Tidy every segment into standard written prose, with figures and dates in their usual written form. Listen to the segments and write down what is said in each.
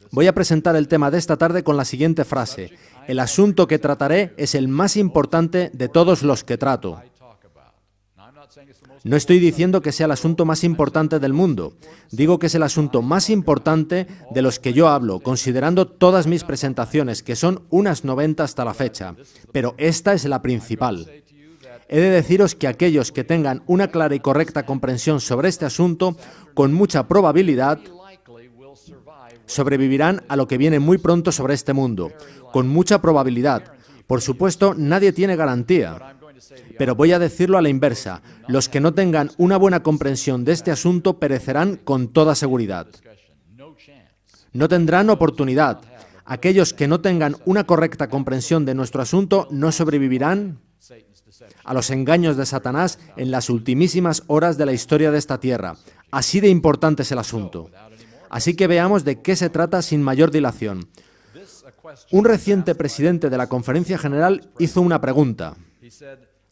Voy a presentar el tema de esta tarde con la siguiente frase: el asunto que trataré es el más importante de todos los que trato. No estoy diciendo que sea el asunto más importante del mundo. Digo que es el asunto más importante de los que yo hablo, considerando todas mis presentaciones, que son unas 90 hasta la fecha. Pero esta es la principal. He de deciros que aquellos que tengan una clara y correcta comprensión sobre este asunto, con mucha probabilidad, sobrevivirán a lo que viene muy pronto sobre este mundo. Con mucha probabilidad. Por supuesto, nadie tiene garantía. Pero voy a decirlo a la inversa. Los que no tengan una buena comprensión de este asunto perecerán con toda seguridad. No tendrán oportunidad. Aquellos que no tengan una correcta comprensión de nuestro asunto no sobrevivirán a los engaños de Satanás en las ultimísimas horas de la historia de esta tierra. Así de importante es el asunto. Así que veamos de qué se trata sin mayor dilación. Un reciente presidente de la Conferencia General hizo una pregunta.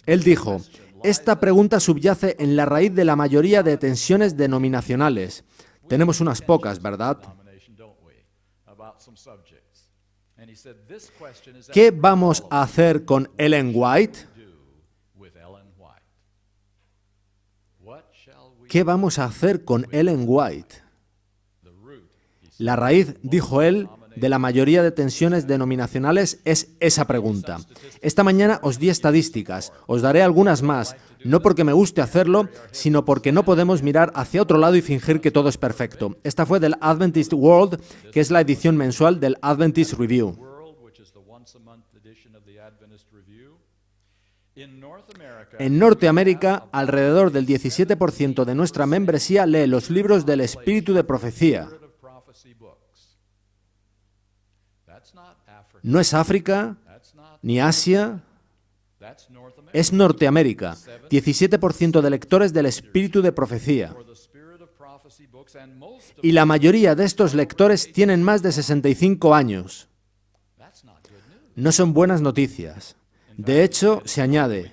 Él dijo: esta pregunta subyace en la raíz de la mayoría de tensiones denominacionales. Tenemos unas pocas, ¿verdad? ¿Qué vamos a hacer con Ellen White? ¿Qué vamos a hacer con Ellen White? La raíz, dijo él, de la mayoría de tensiones denominacionales es esa pregunta. Esta mañana os di estadísticas, os daré algunas más, no porque me guste hacerlo, sino porque no podemos mirar hacia otro lado y fingir que todo es perfecto. Esta fue del Adventist World, que es la edición mensual del Adventist Review. En Norteamérica, alrededor del 17% de nuestra membresía lee los libros del Espíritu de Profecía. No es África, ni Asia, es Norteamérica. 17% de lectores del Espíritu de Profecía. Y la mayoría de estos lectores tienen más de 65 años. No son buenas noticias. De hecho, se añade,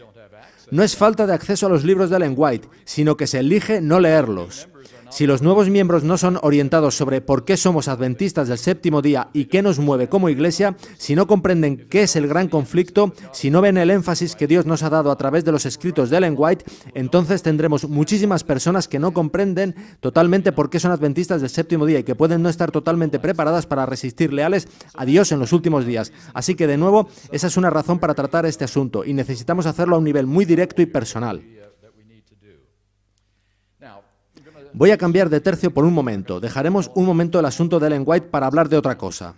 no es falta de acceso a los libros de Ellen White, sino que se elige no leerlos. Si los nuevos miembros no son orientados sobre por qué somos adventistas del séptimo día y qué nos mueve como iglesia, si no comprenden qué es el gran conflicto, si no ven el énfasis que Dios nos ha dado a través de los escritos de Ellen White, entonces tendremos muchísimas personas que no comprenden totalmente por qué son adventistas del séptimo día y que pueden no estar totalmente preparadas para resistir leales a Dios en los últimos días. Así que, de nuevo, esa es una razón para tratar este asunto y necesitamos hacerlo a un nivel muy directo y personal. Voy a cambiar de tercio por un momento. Dejaremos un momento el asunto de Ellen White para hablar de otra cosa.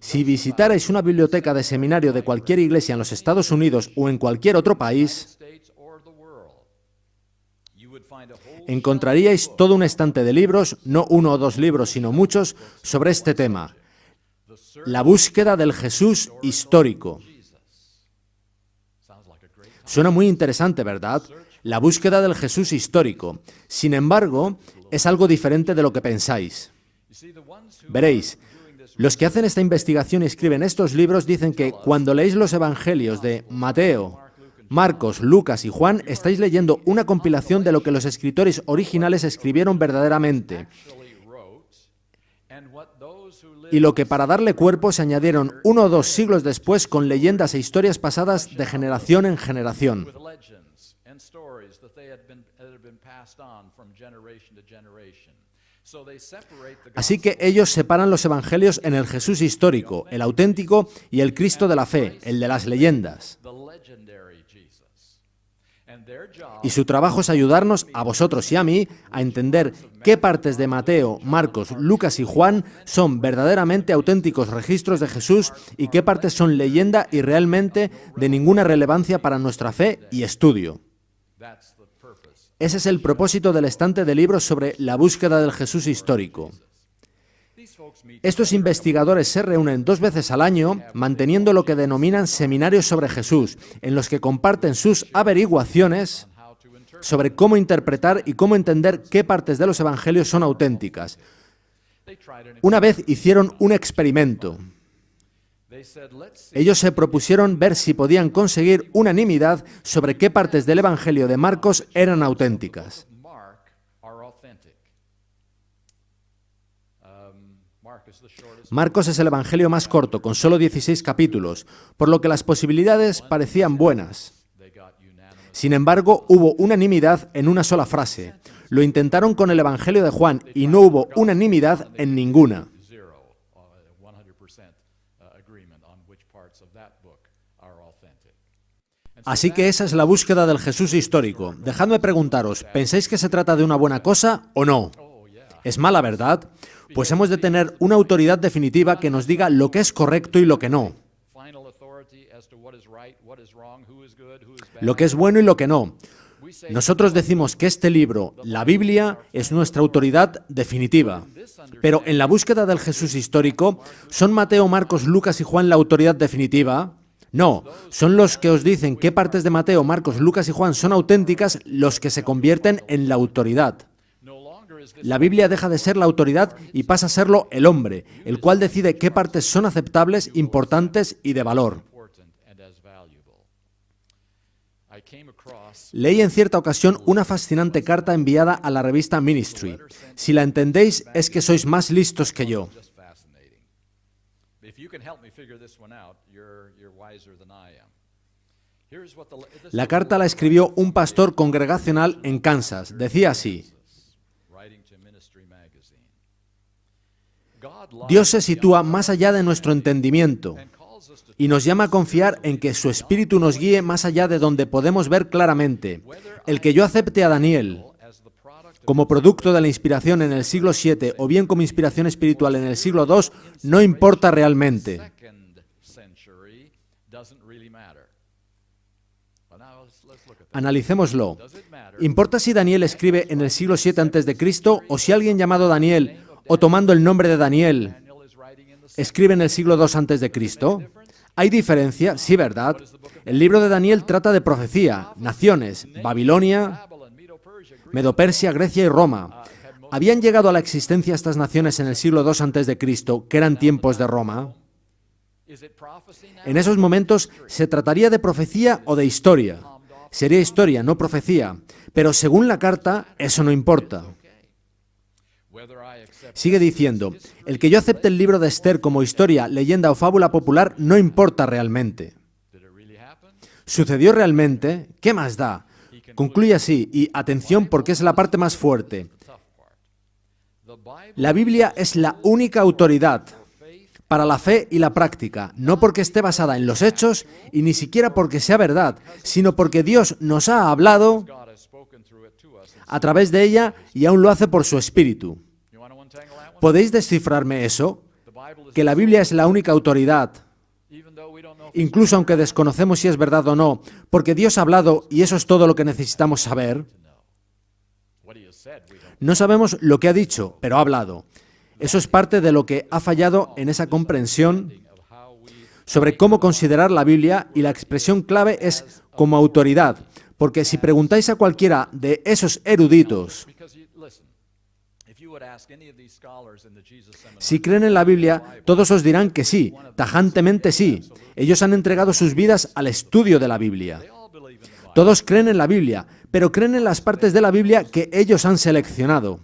Si visitarais una biblioteca de seminario de cualquier iglesia en los Estados Unidos o en cualquier otro país, encontraríais todo un estante de libros, no uno o dos libros, sino muchos, sobre este tema. La búsqueda del Jesús histórico. Suena muy interesante, ¿verdad? La búsqueda del Jesús histórico. Sin embargo, es algo diferente de lo que pensáis. Veréis, los que hacen esta investigación y escriben estos libros dicen que cuando leéis los evangelios de Mateo, Marcos, Lucas y Juan, estáis leyendo una compilación de lo que los escritores originales escribieron verdaderamente y lo que para darle cuerpo se añadieron 1 o 2 siglos después con leyendas e historias pasadas de generación en generación. Así que ellos separan los evangelios en el Jesús histórico, el auténtico, y el Cristo de la fe, el de las leyendas. Y su trabajo es ayudarnos, a vosotros y a mí, a entender qué partes de Mateo, Marcos, Lucas y Juan son verdaderamente auténticos registros de Jesús y qué partes son leyenda y realmente de ninguna relevancia para nuestra fe y estudio. Ese es el propósito del estante de libros sobre la búsqueda del Jesús histórico. Estos investigadores se reúnen 2 veces al año manteniendo lo que denominan seminarios sobre Jesús, en los que comparten sus averiguaciones sobre cómo interpretar y cómo entender qué partes de los evangelios son auténticas. Una vez hicieron un experimento. Ellos se propusieron ver si podían conseguir unanimidad sobre qué partes del Evangelio de Marcos eran auténticas. Marcos es el evangelio más corto, con solo 16 capítulos, por lo que las posibilidades parecían buenas. Sin embargo, hubo unanimidad en una sola frase. Lo intentaron con el evangelio de Juan y no hubo unanimidad en ninguna. Así que esa es la búsqueda del Jesús histórico. Dejadme preguntaros, ¿pensáis que se trata de una buena cosa o no? ¿Es mala, verdad? Pues hemos de tener una autoridad definitiva que nos diga lo que es correcto y lo que no. Lo que es bueno y lo que no. Nosotros decimos que este libro, la Biblia, es nuestra autoridad definitiva. Pero en la búsqueda del Jesús histórico, ¿son Mateo, Marcos, Lucas y Juan la autoridad definitiva? No, son los que os dicen qué partes de Mateo, Marcos, Lucas y Juan son auténticas los que se convierten en la autoridad. La Biblia deja de ser la autoridad y pasa a serlo el hombre, el cual decide qué partes son aceptables, importantes y de valor. Leí en cierta ocasión una fascinante carta enviada a la revista Ministry. Si la entendéis, es que sois más listos que yo. La carta la escribió un pastor congregacional en Kansas. Decía así: Dios se sitúa más allá de nuestro entendimiento y nos llama a confiar en que su Espíritu nos guíe más allá de donde podemos ver claramente. El que yo acepte a Daniel como producto de la inspiración en el siglo VII o bien como inspiración espiritual en el siglo II no importa realmente. Analicémoslo. ¿Importa si Daniel escribe en el siglo VII a.C. o si alguien llamado Daniel o tomando el nombre de Daniel escribe en el siglo II a.C.? ¿Hay diferencia? Sí, ¿verdad? El libro de Daniel trata de profecía, naciones, Babilonia, Medo-Persia, Grecia y Roma. ¿Habían llegado a la existencia estas naciones en el siglo II a.C., que eran tiempos de Roma? En esos momentos, ¿se trataría de profecía o de historia? Sería historia, no profecía. Pero según la carta, eso no importa. Sigue diciendo, el que yo acepte el libro de Esther como historia, leyenda o fábula popular no importa realmente. ¿Sucedió realmente? ¿Qué más da? Concluye así, y atención porque es la parte más fuerte. La Biblia es la única autoridad para la fe y la práctica, no porque esté basada en los hechos y ni siquiera porque sea verdad, sino porque Dios nos ha hablado a través de ella y aún lo hace por su Espíritu. ¿Podéis descifrarme eso? Que la Biblia es la única autoridad, incluso aunque desconocemos si es verdad o no, porque Dios ha hablado y eso es todo lo que necesitamos saber. No sabemos lo que ha dicho, pero ha hablado. Eso es parte de lo que ha fallado en esa comprensión sobre cómo considerar la Biblia, y la expresión clave es como autoridad, porque si preguntáis a cualquiera de esos eruditos si creen en la Biblia, todos os dirán que sí, tajantemente sí. Ellos han entregado sus vidas al estudio de la Biblia. Todos creen en la Biblia, pero creen en las partes de la Biblia que ellos han seleccionado.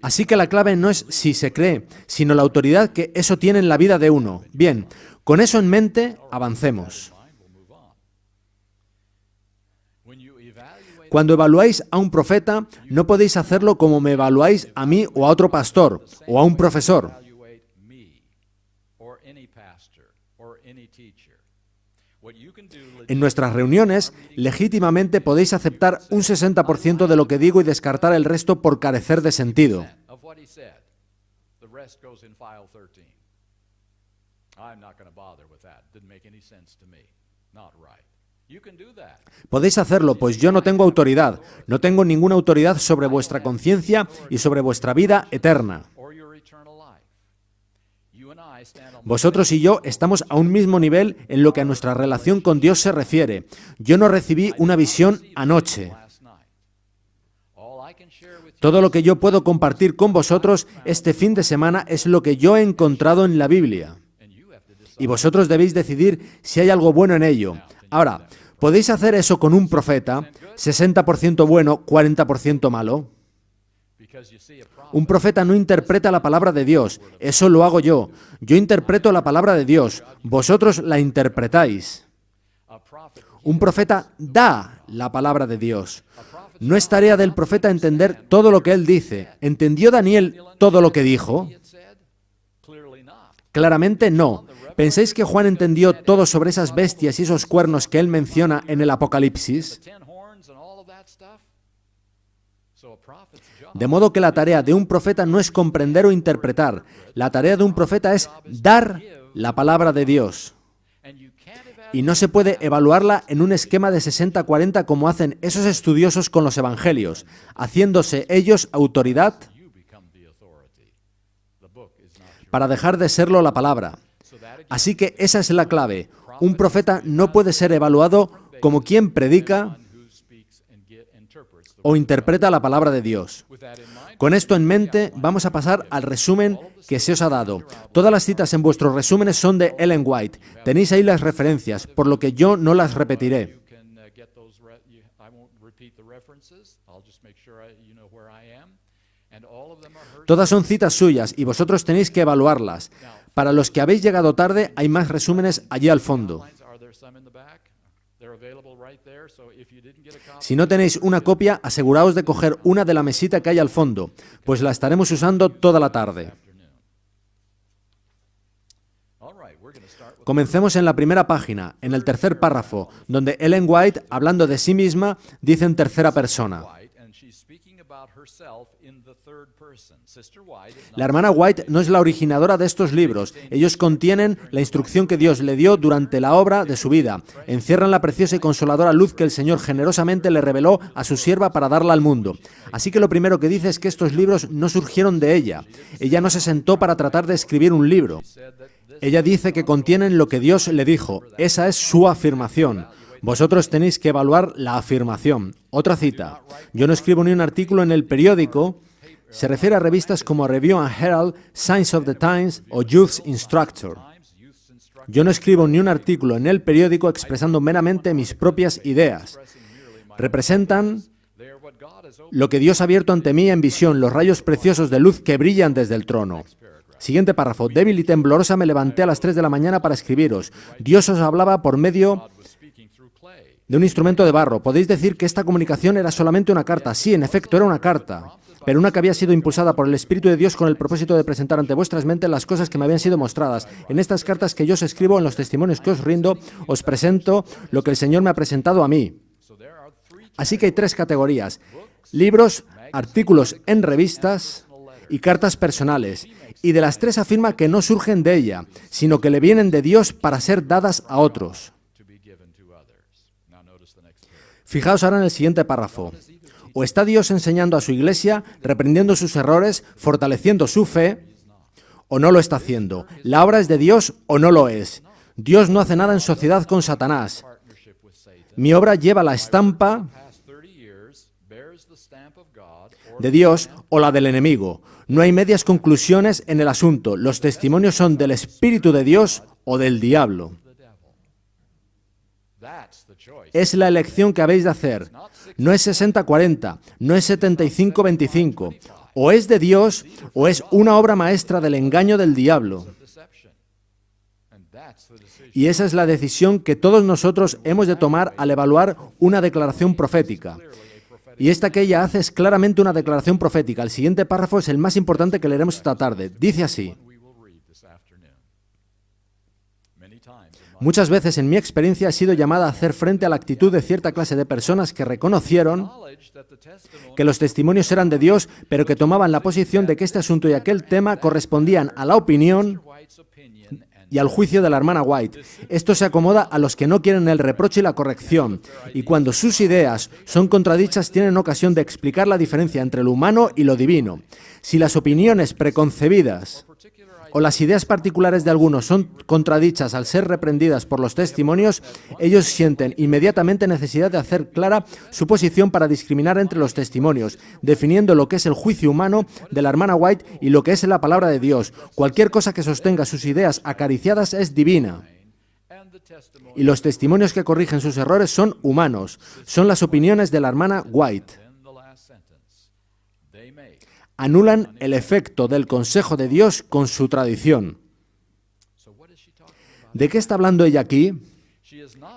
Así que la clave no es si se cree, sino la autoridad que eso tiene en la vida de uno. Bien, con eso en mente, avancemos. Cuando evaluáis a un profeta, no podéis hacerlo como me evaluáis a mí o a otro pastor o a un profesor. En nuestras reuniones, legítimamente podéis aceptar un 60% de lo que digo y descartar el resto por carecer de sentido. Podéis hacerlo, pues yo no tengo autoridad. No tengo ninguna autoridad sobre vuestra conciencia y sobre vuestra vida eterna. Vosotros y yo estamos a un mismo nivel en lo que a nuestra relación con Dios se refiere. Yo no recibí una visión anoche. Todo lo que yo puedo compartir con vosotros este fin de semana es lo que yo he encontrado en la Biblia. Y vosotros debéis decidir si hay algo bueno en ello. Ahora, ¿Podéis hacer eso con un profeta? 60% bueno, 40% malo. Un profeta no interpreta la palabra de Dios, eso lo hago yo. Yo interpreto la palabra de Dios, vosotros la interpretáis. Un profeta da la palabra de Dios. No es tarea del profeta entender todo lo que él dice. ¿Entendió Daniel todo lo que dijo? Claramente no. ¿Pensáis que Juan entendió todo sobre esas bestias y esos cuernos que él menciona en el Apocalipsis? De modo que la tarea de un profeta no es comprender o interpretar. La tarea de un profeta es dar la palabra de Dios. Y no se puede evaluarla en un esquema de 60-40 como hacen esos estudiosos con los evangelios, haciéndose ellos autoridad para dejar de serlo la palabra. Así que esa es la clave. Un profeta no puede ser evaluado como quien predica o interpreta la palabra de Dios. Con esto en mente, vamos a pasar al resumen que se os ha dado. Todas las citas en vuestros resúmenes son de Ellen White. Tenéis ahí las referencias, por lo que yo no las repetiré. Todas son citas suyas y vosotros tenéis que evaluarlas. Para los que habéis llegado tarde, hay más resúmenes allí al fondo. Si no tenéis una copia, aseguraos de coger una de la mesita que hay al fondo, pues la estaremos usando toda la tarde. Comencemos en la primera página, en el tercer párrafo, donde Ellen White, hablando de sí misma, dice en tercera persona. La hermana White no es la originadora de estos libros. Ellos contienen la instrucción que Dios le dio durante la obra de su vida. Encierran la preciosa y consoladora luz que el Señor generosamente le reveló a su sierva para darla al mundo. Así que lo primero que dice es que estos libros no surgieron de ella. Ella no se sentó para tratar de escribir un libro. Ella dice que contienen lo que Dios le dijo. Esa es su afirmación. Vosotros tenéis que evaluar la afirmación. Otra cita. Yo no escribo ni un artículo en el periódico. Se refiere a revistas como Review and Herald, Signs of the Times o Youth's Instructor. Yo no escribo ni un artículo en el periódico expresando meramente mis propias ideas. Representan lo que Dios ha abierto ante mí en visión, los rayos preciosos de luz que brillan desde el trono. Siguiente párrafo. Débil y temblorosa me levanté a las 3 de la mañana para escribiros. Dios os hablaba por medio de un instrumento de barro. Podéis decir que esta comunicación era solamente una carta. Sí, en efecto, era una carta, pero una que había sido impulsada por el Espíritu de Dios con el propósito de presentar ante vuestras mentes las cosas que me habían sido mostradas. En estas cartas que yo os escribo, en los testimonios que os rindo, os presento lo que el Señor me ha presentado a mí. Así que hay 3 categorías: libros, artículos en revistas y cartas personales. Y de las 3 afirma que no surgen de ella, sino que le vienen de Dios para ser dadas a otros. Fijaos ahora en el siguiente párrafo. O está Dios enseñando a su iglesia, reprendiendo sus errores, fortaleciendo su fe, o no lo está haciendo. La obra es de Dios o no lo es. Dios no hace nada en sociedad con Satanás. Mi obra lleva la estampa de Dios o la del enemigo. No hay medias conclusiones en el asunto. Los testimonios son del Espíritu de Dios o del diablo. Es la elección que habéis de hacer. No es 60-40, no es 75-25. O es de Dios o es una obra maestra del engaño del diablo. Y esa es la decisión que todos nosotros hemos de tomar al evaluar una declaración profética. Y esta que ella hace es claramente una declaración profética. El siguiente párrafo es el más importante que leeremos esta tarde. Dice así. Muchas veces en mi experiencia he sido llamada a hacer frente a la actitud de cierta clase de personas que reconocieron que los testimonios eran de Dios, pero que tomaban la posición de que este asunto y aquel tema correspondían a la opinión y al juicio de la hermana White. Esto se acomoda a los que no quieren el reproche y la corrección, y cuando sus ideas son contradichas tienen ocasión de explicar la diferencia entre lo humano y lo divino. Si las opiniones preconcebidas o las ideas particulares de algunos son contradichas al ser reprendidas por los testimonios, ellos sienten inmediatamente necesidad de hacer clara su posición para discriminar entre los testimonios, definiendo lo que es el juicio humano de la hermana White y lo que es la palabra de Dios. Cualquier cosa que sostenga sus ideas acariciadas es divina. Y los testimonios que corrigen sus errores son humanos. Son las opiniones de la hermana White. Anulan el efecto del consejo de Dios con su tradición. ¿De qué está hablando ella aquí?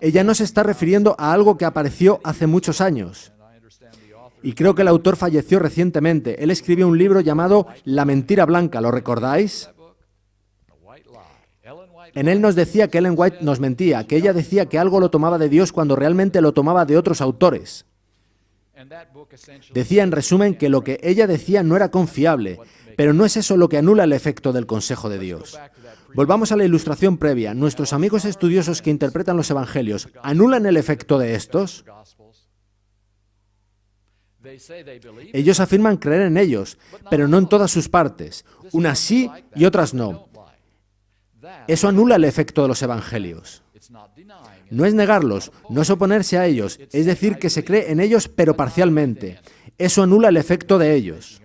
Ella no se está refiriendo a algo que apareció hace muchos años. Y creo que el autor falleció recientemente. Él escribió un libro llamado La mentira blanca, ¿lo recordáis? En él nos decía que Ellen White nos mentía, que ella decía que algo lo tomaba de Dios cuando realmente lo tomaba de otros autores. Decía en resumen que lo que ella decía no era confiable, pero no es eso lo que anula el efecto del consejo de Dios. Volvamos a la ilustración previa. Nuestros amigos estudiosos que interpretan los evangelios, ¿anulan el efecto de estos? Ellos afirman creer en ellos, pero no en todas sus partes. Unas sí y otras no. Eso anula el efecto de los evangelios. No es negarlos, no es oponerse a ellos, es decir, que se cree en ellos pero parcialmente. Eso anula el efecto de ellos.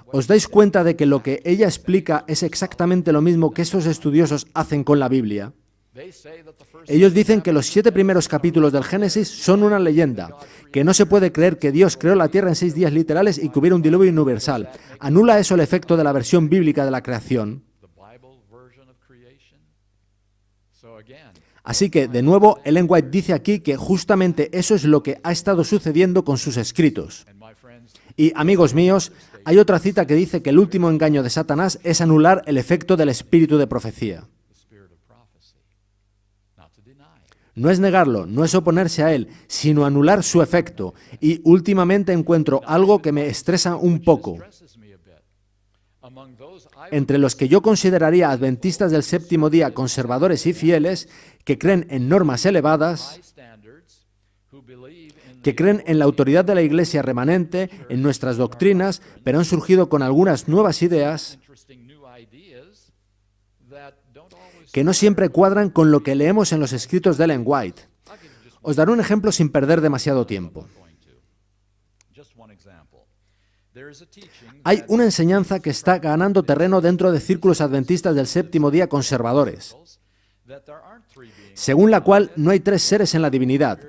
¿Os dais cuenta de que lo que ella explica es exactamente lo mismo que estos estudiosos hacen con la Biblia? Ellos dicen que los 7 primeros capítulos del Génesis son una leyenda, que no se puede creer que Dios creó la tierra en 6 días literales y que hubiera un diluvio universal. ¿Anula eso el efecto de la versión bíblica de la creación? Así que, de nuevo, Ellen White dice aquí que justamente eso es lo que ha estado sucediendo con sus escritos. Y, amigos míos, hay otra cita que dice que el último engaño de Satanás es anular el efecto del espíritu de profecía. No es negarlo, no es oponerse a él, sino anular su efecto. Y últimamente encuentro algo que me estresa un poco. Entre los que yo consideraría adventistas del séptimo día, conservadores y fieles, que creen en normas elevadas, que creen en la autoridad de la Iglesia remanente, en nuestras doctrinas, pero han surgido con algunas nuevas ideas que no siempre cuadran con lo que leemos en los escritos de Ellen White. Os daré un ejemplo sin perder demasiado tiempo. Hay una enseñanza que está ganando terreno dentro de círculos adventistas del séptimo día conservadores, según la cual no hay 3 seres en la divinidad.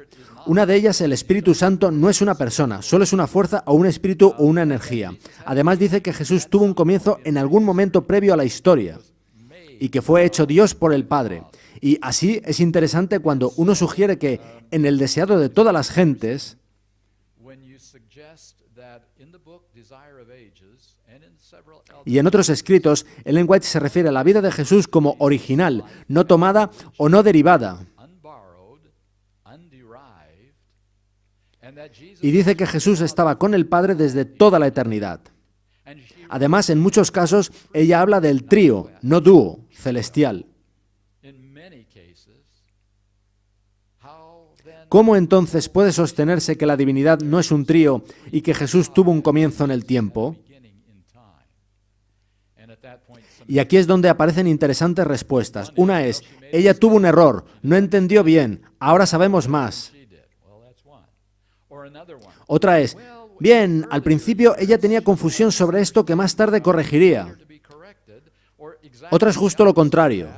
Una de ellas, el Espíritu Santo, no es una persona, solo es una fuerza o un espíritu o una energía. Además dice que Jesús tuvo un comienzo en algún momento previo a la historia y que fue hecho Dios por el Padre. Y así es interesante cuando uno sugiere que en el deseado de todas las gentes, y en otros escritos, Ellen White se refiere a la vida de Jesús como original, no tomada o no derivada. Y dice que Jesús estaba con el Padre desde toda la eternidad. Además, en muchos casos, ella habla del trío, no dúo, celestial. ¿Cómo entonces puede sostenerse que la divinidad no es un trío y que Jesús tuvo un comienzo en el tiempo? Y aquí es donde aparecen interesantes respuestas. Una es, ella tuvo un error, no entendió bien, ahora sabemos más. Otra es, bien, al principio ella tenía confusión sobre esto que más tarde corregiría. Otra es justo lo contrario.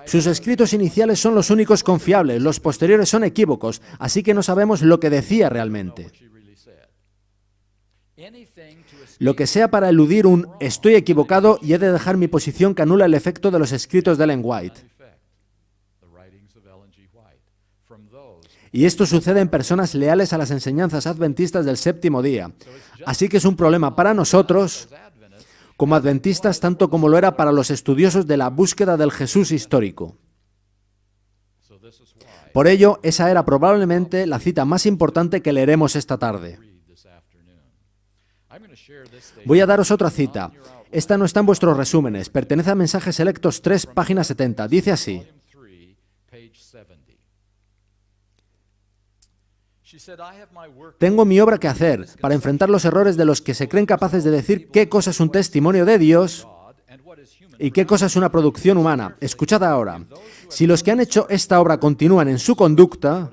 Sus escritos iniciales son los únicos confiables, los posteriores son equívocos, así que no sabemos lo que decía realmente. Lo que sea para eludir un estoy equivocado y he de dejar mi posición que anula el efecto de los escritos de Ellen White. Y esto sucede en personas leales a las enseñanzas adventistas del séptimo día. Así que es un problema para nosotros, como adventistas, tanto como lo era para los estudiosos de la búsqueda del Jesús histórico. Por ello, esa era probablemente la cita más importante que leeremos esta tarde. Voy a daros otra cita. Esta no está en vuestros resúmenes, pertenece a Mensajes Selectos 3, página 70. Dice así: tengo mi obra que hacer para enfrentar los errores de los que se creen capaces de decir qué cosa es un testimonio de Dios y qué cosa es una producción humana. Escuchad ahora. Si los que han hecho esta obra continúan en su conducta,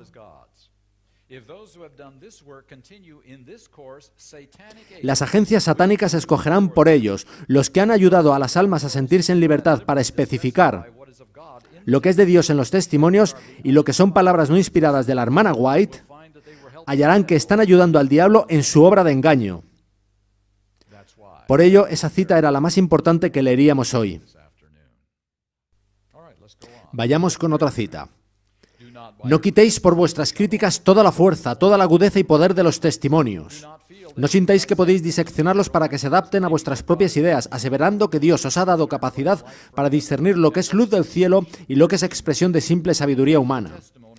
las agencias satánicas escogerán por ellos. Los que han ayudado a las almas a sentirse en libertad para especificar lo que es de Dios en los testimonios y lo que son palabras no inspiradas de la hermana White, hallarán que están ayudando al diablo en su obra de engaño. Por ello, esa cita era la más importante que leeríamos hoy. Vayamos con otra cita. No quitéis por vuestras críticas toda la fuerza, toda la agudeza y poder de los testimonios. No sintáis que podéis diseccionarlos para que se adapten a vuestras propias ideas, aseverando que Dios os ha dado capacidad para discernir lo que es luz del cielo y lo que es expresión de simple sabiduría humana.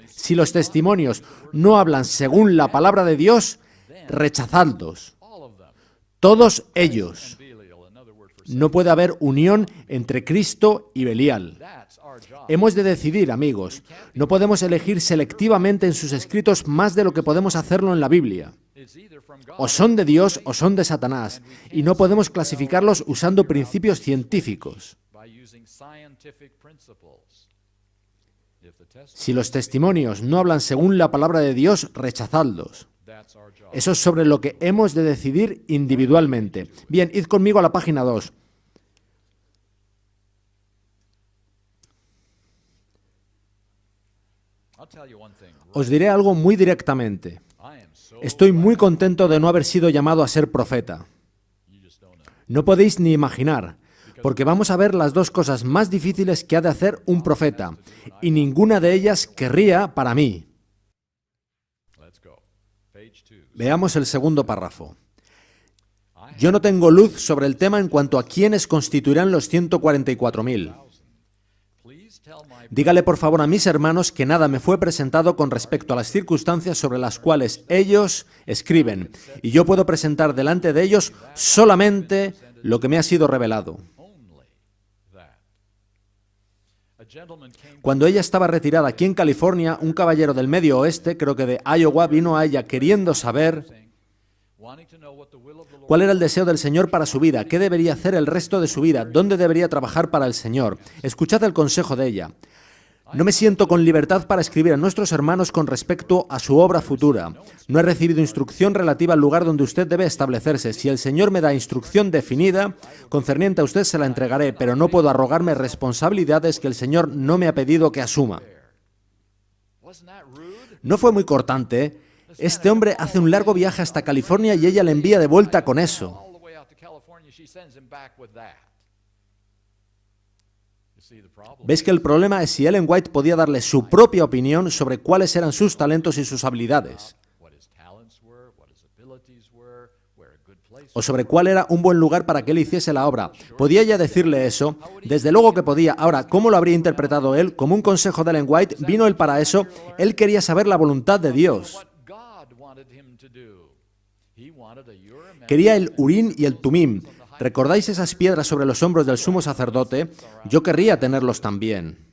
Si los testimonios no hablan según la palabra de Dios, rechazadlos. Todos ellos. No puede haber unión entre Cristo y Belial. Hemos de decidir, amigos. No podemos elegir selectivamente en sus escritos más de lo que podemos hacerlo en la Biblia. O son de Dios o son de Satanás, y no podemos clasificarlos usando principios científicos. Si los testimonios no hablan según la palabra de Dios, rechazadlos. Eso es sobre lo que hemos de decidir individualmente. Bien, id conmigo a la página 2. Os diré algo muy directamente. Estoy muy contento de no haber sido llamado a ser profeta. No podéis ni imaginar, porque vamos a ver las dos cosas más difíciles que ha de hacer un profeta, y ninguna de ellas querría para mí. Veamos el segundo párrafo. Yo no tengo luz sobre el tema en cuanto a quiénes constituirán los 144.000. Dígale por favor a mis hermanos que nada me fue presentado con respecto a las circunstancias sobre las cuales ellos escriben, y yo puedo presentar delante de ellos solamente lo que me ha sido revelado. Cuando ella estaba retirada aquí en California, un caballero del Medio Oeste, creo que de Iowa, vino a ella queriendo saber cuál era el deseo del Señor para su vida, qué debería hacer el resto de su vida, dónde debería trabajar para el Señor. Escuchad el consejo de ella. No me siento con libertad para escribir a nuestros hermanos con respecto a su obra futura. No he recibido instrucción relativa al lugar donde usted debe establecerse. Si el Señor me da instrucción definida concerniente a usted, se la entregaré, pero no puedo arrogarme responsabilidades que el Señor no me ha pedido que asuma. ¿No fue muy cortante? Este hombre hace un largo viaje hasta California y ella le envía de vuelta con eso. ¿Ves que el problema es si Ellen White podía darle su propia opinión sobre cuáles eran sus talentos y sus habilidades? O sobre cuál era un buen lugar para que él hiciese la obra. ¿Podía ella decirle eso? Desde luego que podía. Ahora, ¿cómo lo habría interpretado él? ¿Como un consejo de Ellen White? ¿Vino él para eso? Él quería saber la voluntad de Dios. Quería el Urim y el Tumim. ¿Recordáis esas piedras sobre los hombros del sumo sacerdote? Yo querría tenerlos también,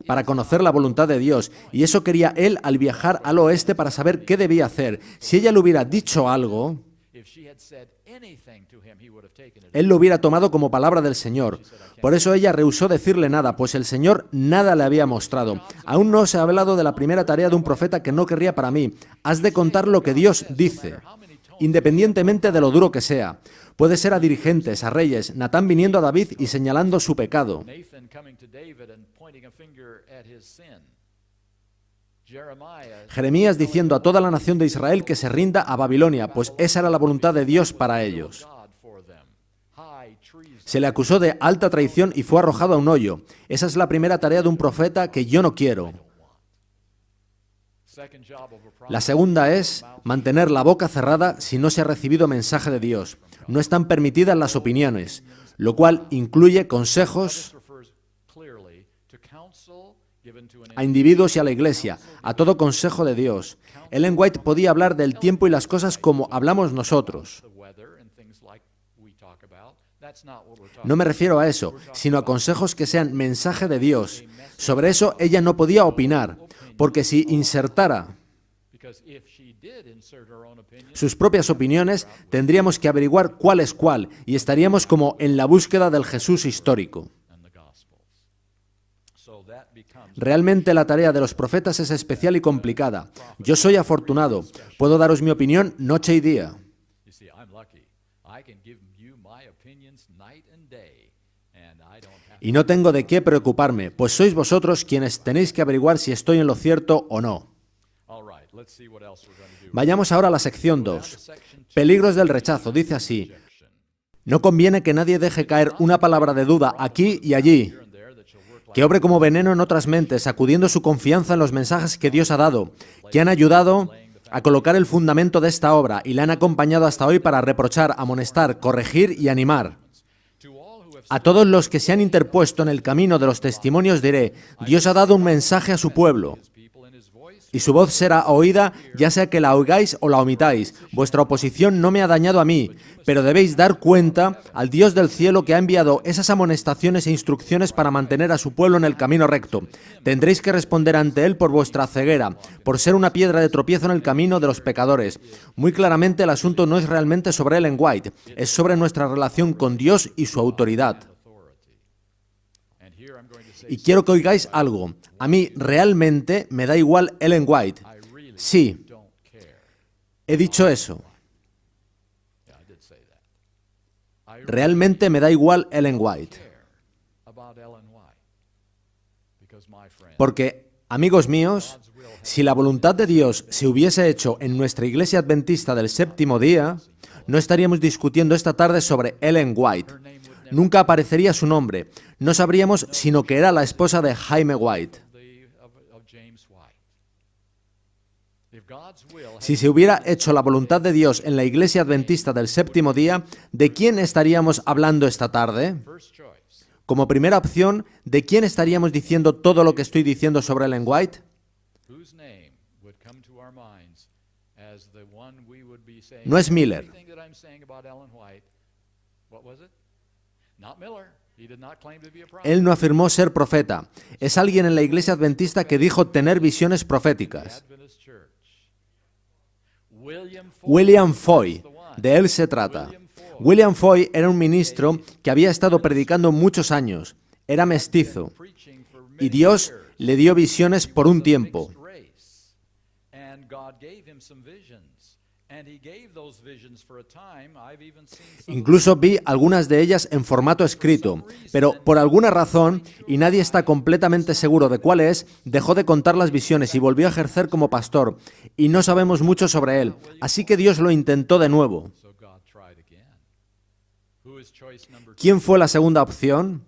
para conocer la voluntad de Dios. Y eso quería él al viajar al oeste para saber qué debía hacer. Si ella le hubiera dicho algo, él lo hubiera tomado como palabra del Señor. Por eso ella rehusó decirle nada, pues el Señor nada le había mostrado. Aún no se ha hablado de la primera tarea de un profeta que no querría para mí. Has de contar lo que Dios dice, independientemente de lo duro que sea. Puede ser a dirigentes, a reyes, Natán viniendo a David y señalando su pecado. Jeremías diciendo a toda la nación de Israel que se rinda a Babilonia, pues esa era la voluntad de Dios para ellos. Se le acusó de alta traición y fue arrojado a un hoyo. Esa es la primera tarea de un profeta que yo no quiero. La segunda es mantener la boca cerrada si no se ha recibido mensaje de Dios. No están permitidas las opiniones, lo cual incluye consejos a individuos y a la Iglesia, a todo consejo de Dios. Ellen White podía hablar del tiempo y las cosas como hablamos nosotros. No me refiero a eso, sino a consejos que sean mensaje de Dios. Sobre eso ella no podía opinar, porque si insertara sus propias opiniones, tendríamos que averiguar cuál es cuál, y estaríamos como en la búsqueda del Jesús histórico. Realmente la tarea de los profetas es especial y complicada. Yo soy afortunado. Puedo daros mi opinión noche y día. Y no tengo de qué preocuparme, pues sois vosotros quienes tenéis que averiguar si estoy en lo cierto o no. Vayamos ahora a la sección 2. Peligros del rechazo. Dice así: no conviene que nadie deje caer una palabra de duda aquí y allí, que obre como veneno en otras mentes, sacudiendo su confianza en los mensajes que Dios ha dado, que han ayudado a colocar el fundamento de esta obra y la han acompañado hasta hoy para reprochar, amonestar, corregir y animar. A todos los que se han interpuesto en el camino de los testimonios diré: Dios ha dado un mensaje a su pueblo, y su voz será oída, ya sea que la oigáis o la omitáis. Vuestra oposición no me ha dañado a mí, pero debéis dar cuenta al Dios del cielo que ha enviado esas amonestaciones e instrucciones para mantener a su pueblo en el camino recto. Tendréis que responder ante Él por vuestra ceguera, por ser una piedra de tropiezo en el camino de los pecadores. Muy claramente el asunto no es realmente sobre Ellen White, es sobre nuestra relación con Dios y su autoridad. Y quiero que oigáis algo. A mí realmente me da igual Ellen White. Sí, he dicho eso. Realmente me da igual Ellen White. Porque, amigos míos, si la voluntad de Dios se hubiese hecho en nuestra Iglesia Adventista del Séptimo Día, no estaríamos discutiendo esta tarde sobre Ellen White. Nunca aparecería su nombre. No sabríamos sino que era la esposa de Jaime White. Si se hubiera hecho la voluntad de Dios en la Iglesia Adventista del Séptimo Día, ¿de quién estaríamos hablando esta tarde? Como primera opción, ¿de quién estaríamos diciendo todo lo que estoy diciendo sobre Ellen White? No es Miller. Él no afirmó ser profeta. Es alguien en la Iglesia Adventista que dijo tener visiones proféticas. William Foy, de él se trata. William Foy era un ministro que había estado predicando muchos años. Era mestizo. Y Dios le dio visiones por un tiempo. Incluso vi algunas de ellas en formato escrito, pero por alguna razón, y nadie está completamente seguro de cuál es, dejó de contar las visiones y volvió a ejercer como pastor, y no sabemos mucho sobre él, así que Dios lo intentó de nuevo. ¿Quién fue la segunda opción?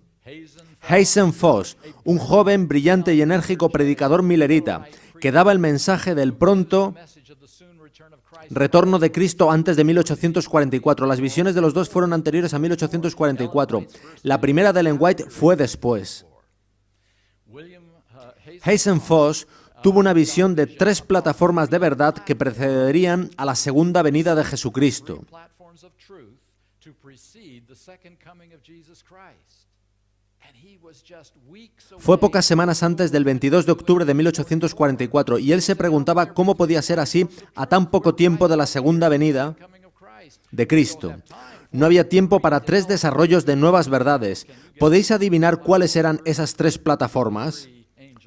Hazen Foss, un joven, brillante y enérgico predicador millerita, que daba el mensaje del pronto retorno de Cristo antes de 1844. Las visiones de los dos fueron anteriores a 1844. La primera de Ellen White fue después. Hazen Foss tuvo una visión de 3 plataformas de verdad que precederían a la segunda venida de Jesucristo. Fue pocas semanas antes del 22 de octubre de 1844 y él se preguntaba cómo podía ser así a tan poco tiempo de la segunda venida de Cristo. No había tiempo para 3 desarrollos de nuevas verdades. ¿Podéis adivinar cuáles eran esas 3 plataformas?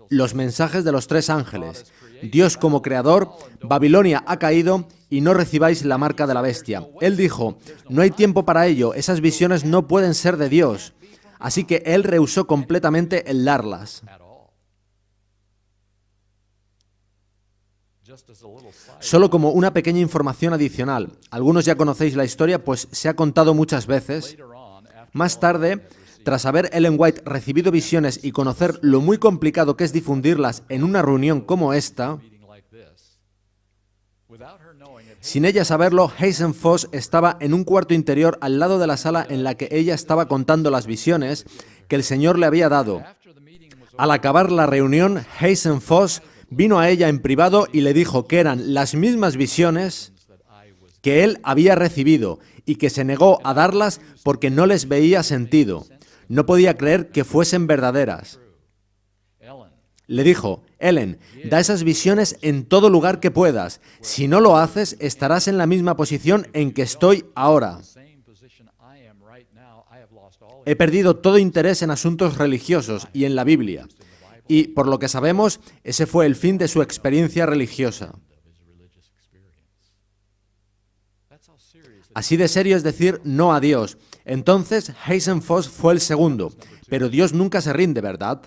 Los mensajes de los 3 ángeles. Dios como creador, Babilonia ha caído y no recibáis la marca de la bestia. Él dijo, no hay tiempo para ello, esas visiones no pueden ser de Dios. Así que él rehusó completamente el darlas. Solo como una pequeña información adicional. Algunos ya conocéis la historia, pues se ha contado muchas veces. Más tarde, tras haber Ellen White recibido visiones y conocer lo muy complicado que es difundirlas en una reunión como esta, sin ella saberlo, Hazen Foss estaba en un cuarto interior al lado de la sala en la que ella estaba contando las visiones que el Señor le había dado. Al acabar la reunión, Hazen Foss vino a ella en privado y le dijo que eran las mismas visiones que él había recibido y que se negó a darlas porque no les veía sentido. No podía creer que fuesen verdaderas. Le dijo, Ellen, da esas visiones en todo lugar que puedas. Si no lo haces, estarás en la misma posición en que estoy ahora. He perdido todo interés en asuntos religiosos y en la Biblia. Y, por lo que sabemos, ese fue el fin de su experiencia religiosa. Así de serio es decir no a Dios. Entonces, Hazen-Foss fue el segundo. Pero Dios nunca se rinde, ¿verdad?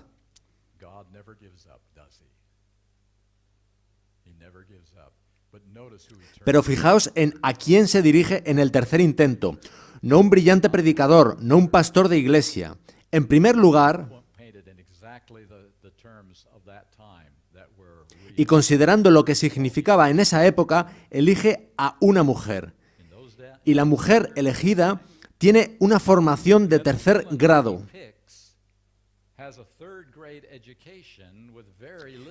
Pero fijaos en a quién se dirige en el tercer intento. No un brillante predicador, no un pastor de iglesia. En primer lugar, y considerando lo que significaba en esa época, elige a una mujer. Y la mujer elegida tiene una formación de tercer grado,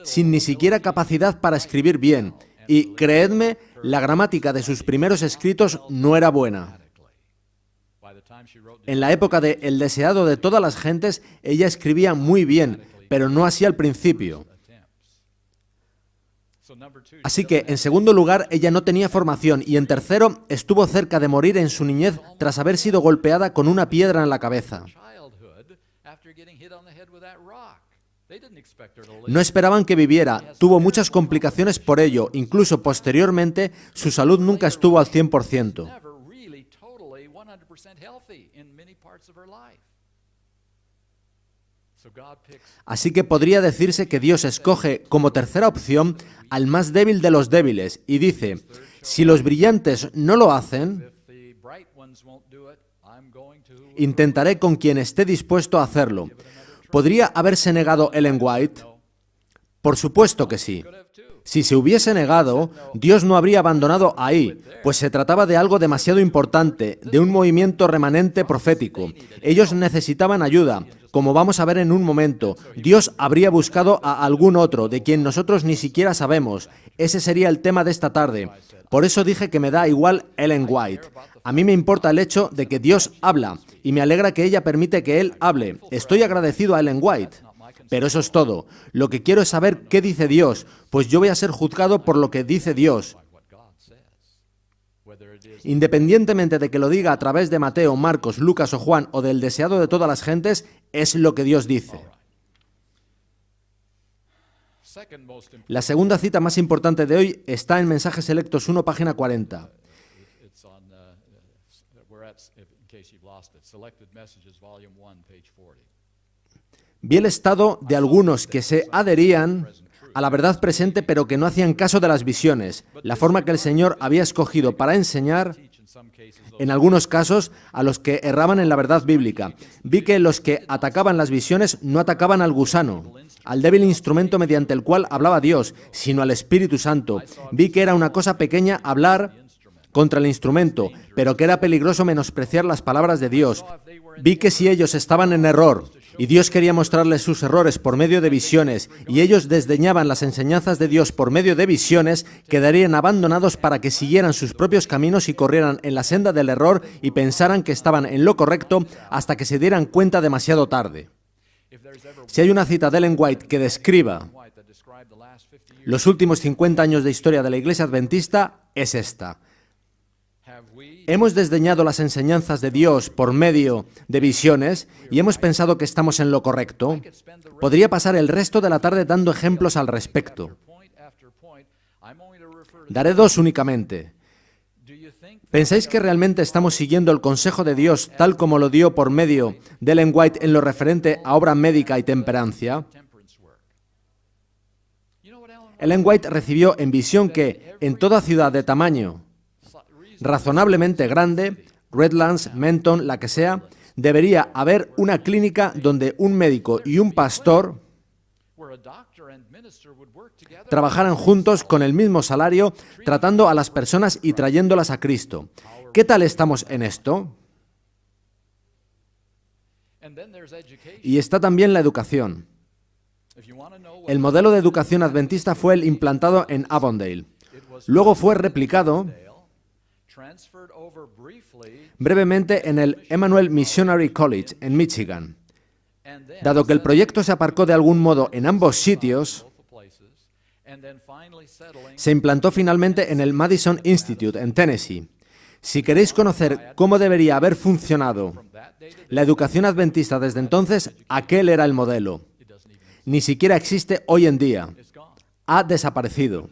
sin ni siquiera capacidad para escribir bien. Y, creedme, la gramática de sus primeros escritos no era buena. En la época de El deseado de todas las gentes, ella escribía muy bien, pero no así al principio. Así que, en segundo lugar, ella no tenía formación y, en tercero, estuvo cerca de morir en su niñez tras haber sido golpeada con una piedra en la cabeza. No esperaban que viviera, tuvo muchas complicaciones por ello, incluso posteriormente su salud nunca estuvo al 100%. Así que podría decirse que Dios escoge como tercera opción al más débil de los débiles y dice, si los brillantes no lo hacen, intentaré con quien esté dispuesto a hacerlo. ¿Podría haberse negado Ellen White? Por supuesto que sí. Si se hubiese negado, Dios no habría abandonado ahí, pues se trataba de algo demasiado importante, de un movimiento remanente profético. Ellos necesitaban ayuda. Como vamos a ver en un momento, Dios habría buscado a algún otro, de quien nosotros ni siquiera sabemos. Ese sería el tema de esta tarde. Por eso dije que me da igual Ellen White. A mí me importa el hecho de que Dios habla, y me alegra que ella permite que Él hable. Estoy agradecido a Ellen White. Pero eso es todo. Lo que quiero es saber qué dice Dios, pues yo voy a ser juzgado por lo que dice Dios. Independientemente de que lo diga a través de Mateo, Marcos, Lucas o Juan o del deseado de todas las gentes, es lo que Dios dice. La segunda cita más importante de hoy está en Mensajes Selectos 1, página 40. Vi el estado de algunos que se adherían a la verdad presente pero que no hacían caso de las visiones, la forma que el Señor había escogido para enseñar, en algunos casos, a los que erraban en la verdad bíblica. Vi que los que atacaban las visiones no atacaban al gusano, al débil instrumento mediante el cual hablaba Dios, sino al Espíritu Santo. Vi que era una cosa pequeña hablar contra el instrumento, pero que era peligroso menospreciar las palabras de Dios. Vi que si ellos estaban en error, y Dios quería mostrarles sus errores por medio de visiones, y ellos desdeñaban las enseñanzas de Dios por medio de visiones, quedarían abandonados para que siguieran sus propios caminos y corrieran en la senda del error y pensaran que estaban en lo correcto hasta que se dieran cuenta demasiado tarde. Si hay una cita de Ellen White que describa los últimos 50 años de historia de la Iglesia Adventista, es esta. Hemos desdeñado las enseñanzas de Dios por medio de visiones y hemos pensado que estamos en lo correcto. Podría pasar el resto de la tarde dando ejemplos al respecto. Daré dos únicamente. ¿Pensáis que realmente estamos siguiendo el consejo de Dios tal como lo dio por medio de Ellen White en lo referente a obra médica y temperancia? Ellen White recibió en visión que en toda ciudad de tamaño razonablemente grande, Redlands, Menton, la que sea, debería haber una clínica donde un médico y un pastor trabajaran juntos con el mismo salario, tratando a las personas y trayéndolas a Cristo. ¿Qué tal estamos en esto? Y está también la educación. El modelo de educación adventista fue el implantado en Avondale. Luego fue replicado brevemente en el Emmanuel Missionary College, en Michigan. Dado que el proyecto se aparcó de algún modo en ambos sitios, se implantó finalmente en el Madison Institute, en Tennessee. Si queréis conocer cómo debería haber funcionado la educación adventista desde entonces, aquel era el modelo. Ni siquiera existe hoy en día. ha desaparecido.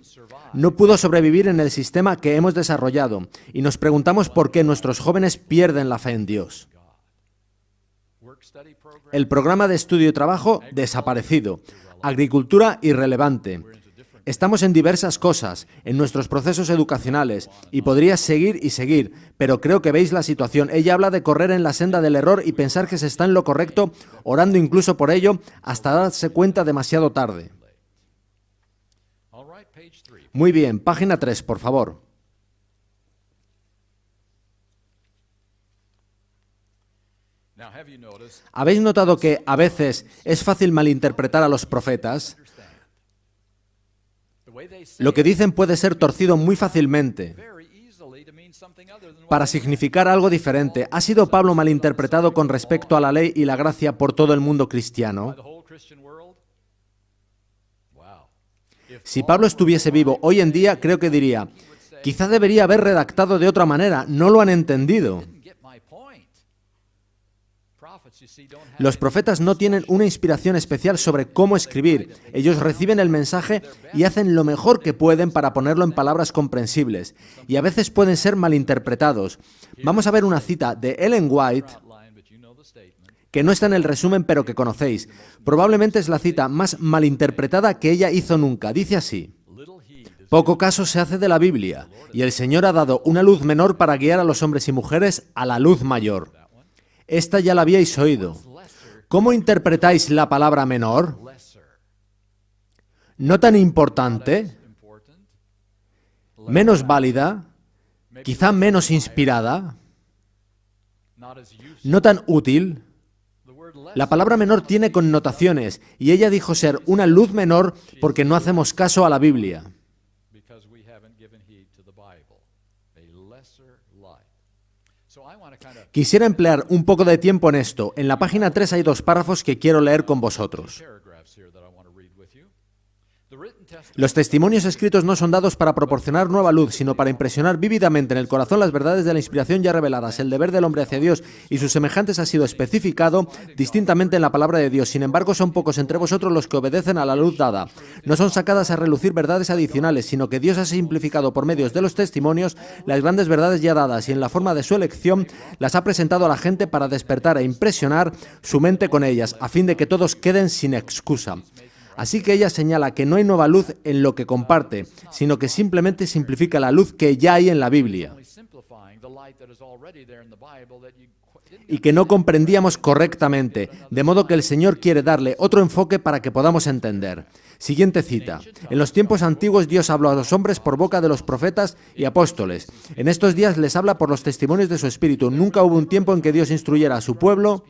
No pudo sobrevivir en el sistema que hemos desarrollado y nos preguntamos por qué nuestros jóvenes pierden la fe en Dios. El programa de estudio y trabajo desaparecido. Agricultura irrelevante. Estamos en diversas cosas, en nuestros procesos educacionales, y podría seguir y seguir, pero creo que veis la situación. Ella habla de correr en la senda del error y pensar que se está en lo correcto, orando incluso por ello, hasta darse cuenta demasiado tarde. Muy bien, página 3, por favor. ¿Habéis notado que a veces es fácil malinterpretar a los profetas? Lo que dicen puede ser torcido muy fácilmente para significar algo diferente. ¿Ha sido Pablo malinterpretado con respecto a la ley y la gracia por todo el mundo cristiano? Si Pablo estuviese vivo hoy en día, creo que diría, quizá debería haber redactado de otra manera, no lo han entendido. Los profetas no tienen una inspiración especial sobre cómo escribir. Ellos reciben el mensaje y hacen lo mejor que pueden para ponerlo en palabras comprensibles. Y a veces pueden ser malinterpretados. Vamos a ver una cita de Ellen White, que no está en el resumen, pero que conocéis. Probablemente es la cita más malinterpretada que ella hizo nunca. Dice así: poco caso se hace de la Biblia, y el Señor ha dado una luz menor para guiar a los hombres y mujeres a la luz mayor. Esta ya la habíais oído. ¿Cómo interpretáis la palabra menor? ¿No tan importante? ¿Menos válida? ¿Quizá menos inspirada? ¿No tan útil? La palabra menor tiene connotaciones, y ella dijo ser una luz menor porque no hacemos caso a la Biblia. Quisiera emplear un poco de tiempo en esto. En la página 3 hay 2 párrafos que quiero leer con vosotros. Los testimonios escritos no son dados para proporcionar nueva luz, sino para impresionar vívidamente en el corazón las verdades de la inspiración ya reveladas. El deber del hombre hacia Dios y sus semejantes ha sido especificado distintamente en la palabra de Dios. Sin embargo, son pocos entre vosotros los que obedecen a la luz dada. No son sacadas a relucir verdades adicionales, sino que Dios ha simplificado por medios de los testimonios las grandes verdades ya dadas y en la forma de su elección las ha presentado a la gente para despertar e impresionar su mente con ellas, a fin de que todos queden sin excusa. Así que ella señala que no hay nueva luz en lo que comparte, sino que simplemente simplifica la luz que ya hay en la Biblia y que no comprendíamos correctamente, de modo que el Señor quiere darle otro enfoque para que podamos entender. Siguiente cita. En los tiempos antiguos Dios habló a los hombres por boca de los profetas y apóstoles. En estos días les habla por los testimonios de su Espíritu. Nunca hubo un tiempo en que Dios instruyera a su pueblo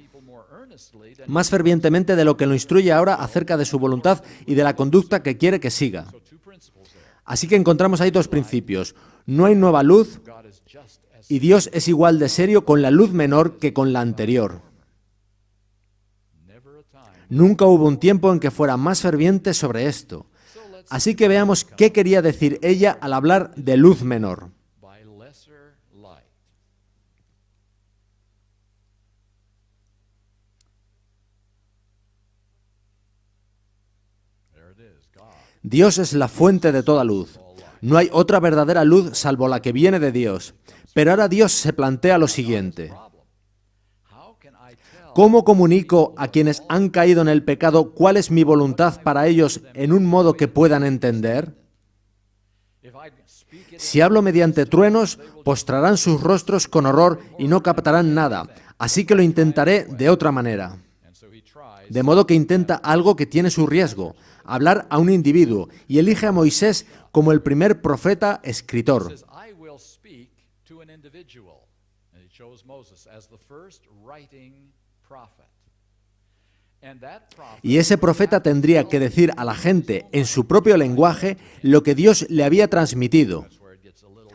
más fervientemente de lo que lo instruye ahora acerca de su voluntad y de la conducta que quiere que siga. Así que encontramos ahí 2 principios. No hay nueva luz y Dios es igual de serio con la luz menor que con la anterior. Nunca hubo un tiempo en que fuera más ferviente sobre esto. Así que veamos qué quería decir ella al hablar de luz menor. Dios es la fuente de toda luz. No hay otra verdadera luz salvo la que viene de Dios. Pero ahora Dios se plantea lo siguiente. ¿Cómo comunico a quienes han caído en el pecado cuál es mi voluntad para ellos en un modo que puedan entender? Si hablo mediante truenos, postrarán sus rostros con horror y no captarán nada. Así que lo intentaré de otra manera. De modo que intenta algo que tiene su riesgo, hablar a un individuo, y elige a Moisés como el primer profeta escritor. Y ese profeta tendría que decir a la gente en su propio lenguaje lo que Dios le había transmitido.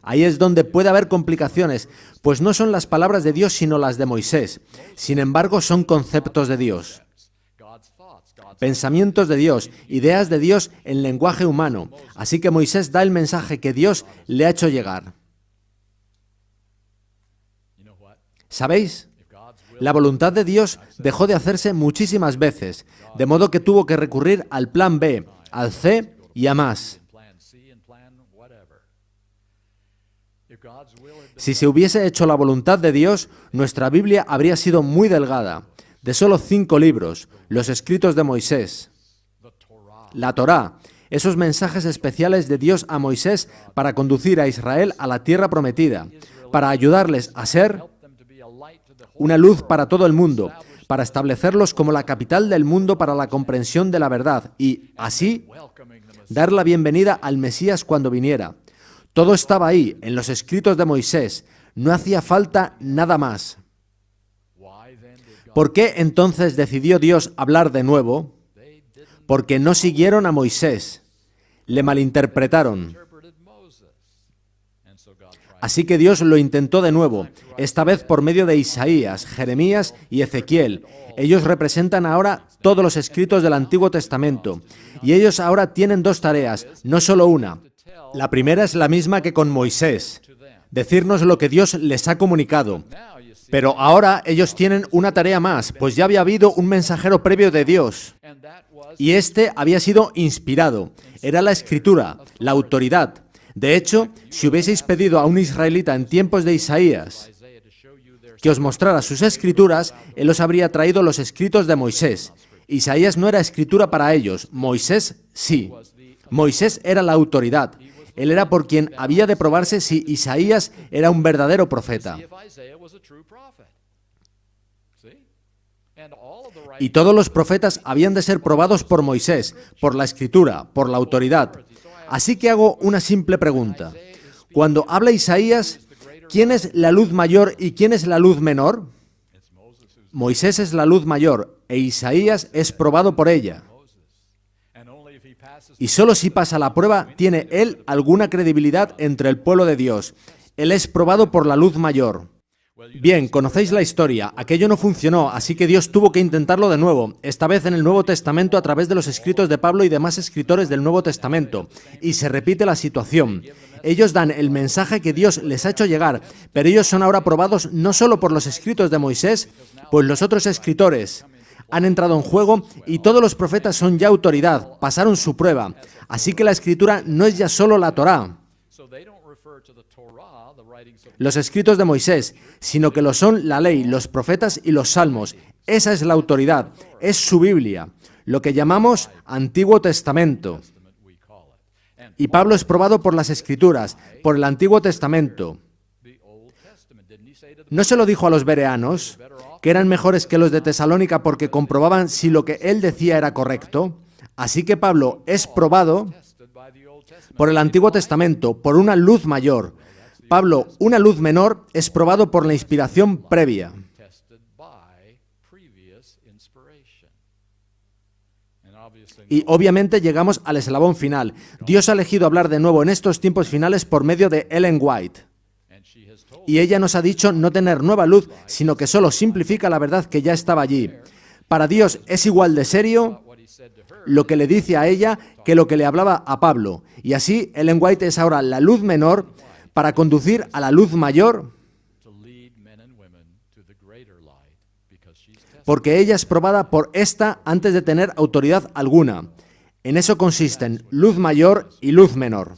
Ahí es donde puede haber complicaciones, pues no son las palabras de Dios sino las de Moisés. Sin embargo, son conceptos de Dios. Pensamientos de Dios, ideas de Dios en lenguaje humano. Así que Moisés da el mensaje que Dios le ha hecho llegar. ¿Sabéis? La voluntad de Dios dejó de hacerse muchísimas veces, de modo que tuvo que recurrir al plan B, al C y a más. Si se hubiese hecho la voluntad de Dios, nuestra Biblia habría sido muy delgada, de solo 5 libros, los escritos de Moisés. La Torá, esos mensajes especiales de Dios a Moisés para conducir a Israel a la tierra prometida, para ayudarles a ser una luz para todo el mundo, para establecerlos como la capital del mundo para la comprensión de la verdad y, así, dar la bienvenida al Mesías cuando viniera. Todo estaba ahí, en los escritos de Moisés. No hacía falta nada más. ¿Por qué entonces decidió Dios hablar de nuevo? Porque no siguieron a Moisés. Le malinterpretaron. Así que Dios lo intentó de nuevo, esta vez por medio de Isaías, Jeremías y Ezequiel. Ellos representan ahora todos los escritos del Antiguo Testamento. Y ellos ahora tienen 2 tareas, no solo una. La primera es la misma que con Moisés, decirnos lo que Dios les ha comunicado. Pero ahora ellos tienen una tarea más, pues ya había habido un mensajero previo de Dios. Y este había sido inspirado. Era la Escritura, la autoridad. De hecho, si hubieseis pedido a un israelita en tiempos de Isaías que os mostrara sus escrituras, él os habría traído los escritos de Moisés. Isaías no era escritura para ellos, Moisés sí. Moisés era la autoridad. Él era por quien había de probarse si Isaías era un verdadero profeta. Y todos los profetas habían de ser probados por Moisés, por la Escritura, por la autoridad. Así que hago una simple pregunta. Cuando habla Isaías, ¿quién es la luz mayor y quién es la luz menor? Moisés es la luz mayor e Isaías es probado por ella. Y solo si pasa la prueba, tiene él alguna credibilidad entre el pueblo de Dios. Él es probado por la luz mayor. Bien, conocéis la historia. Aquello no funcionó, así que Dios tuvo que intentarlo de nuevo, esta vez en el Nuevo Testamento a través de los escritos de Pablo y demás escritores del Nuevo Testamento. Y se repite la situación. Ellos dan el mensaje que Dios les ha hecho llegar, pero ellos son ahora probados no solo por los escritos de Moisés, pues los otros escritores han entrado en juego y todos los profetas son ya autoridad, pasaron su prueba. Así que la Escritura no es ya solo la Torá, los escritos de Moisés, sino que lo son la ley, los profetas y los salmos. Esa es la autoridad, es su Biblia, lo que llamamos Antiguo Testamento. Y Pablo es probado por las Escrituras, por el Antiguo Testamento. ¿No se lo dijo a los bereanos, que eran mejores que los de Tesalónica porque comprobaban si lo que él decía era correcto? Así que Pablo es probado por el Antiguo Testamento, por una luz mayor. Pablo, una luz menor, es probado por la inspiración previa. Y obviamente llegamos al eslabón final. Dios ha elegido hablar de nuevo en estos tiempos finales por medio de Ellen White. Y ella nos ha dicho no tener nueva luz, sino que solo simplifica la verdad que ya estaba allí. Para Dios es igual de serio lo que le dice a ella que lo que le hablaba a Pablo. Y así Ellen White es ahora la luz menor para conducir a la luz mayor, porque ella es probada por esta antes de tener autoridad alguna. En eso consisten luz mayor y luz menor.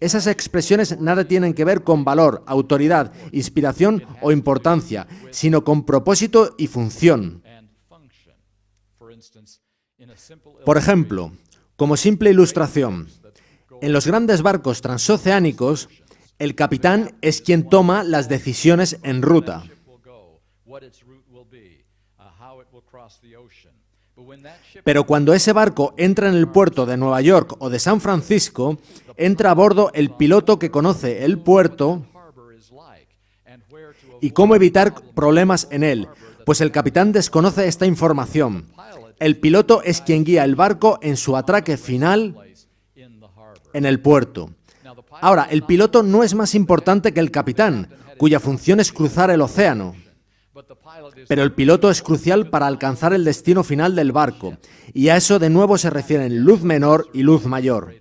Esas expresiones nada tienen que ver con valor, autoridad, inspiración o importancia, sino con propósito y función. Por ejemplo, como simple ilustración, en los grandes barcos transoceánicos, el capitán es quien toma las decisiones en ruta. Pero cuando ese barco entra en el puerto de Nueva York o de San Francisco, entra a bordo el piloto que conoce el puerto y cómo evitar problemas en él, pues el capitán desconoce esta información. El piloto es quien guía el barco en su atraque final en el puerto. Ahora, el piloto no es más importante que el capitán, cuya función es cruzar el océano. Pero el piloto es crucial para alcanzar el destino final del barco, y a eso de nuevo se refieren luz menor y luz mayor.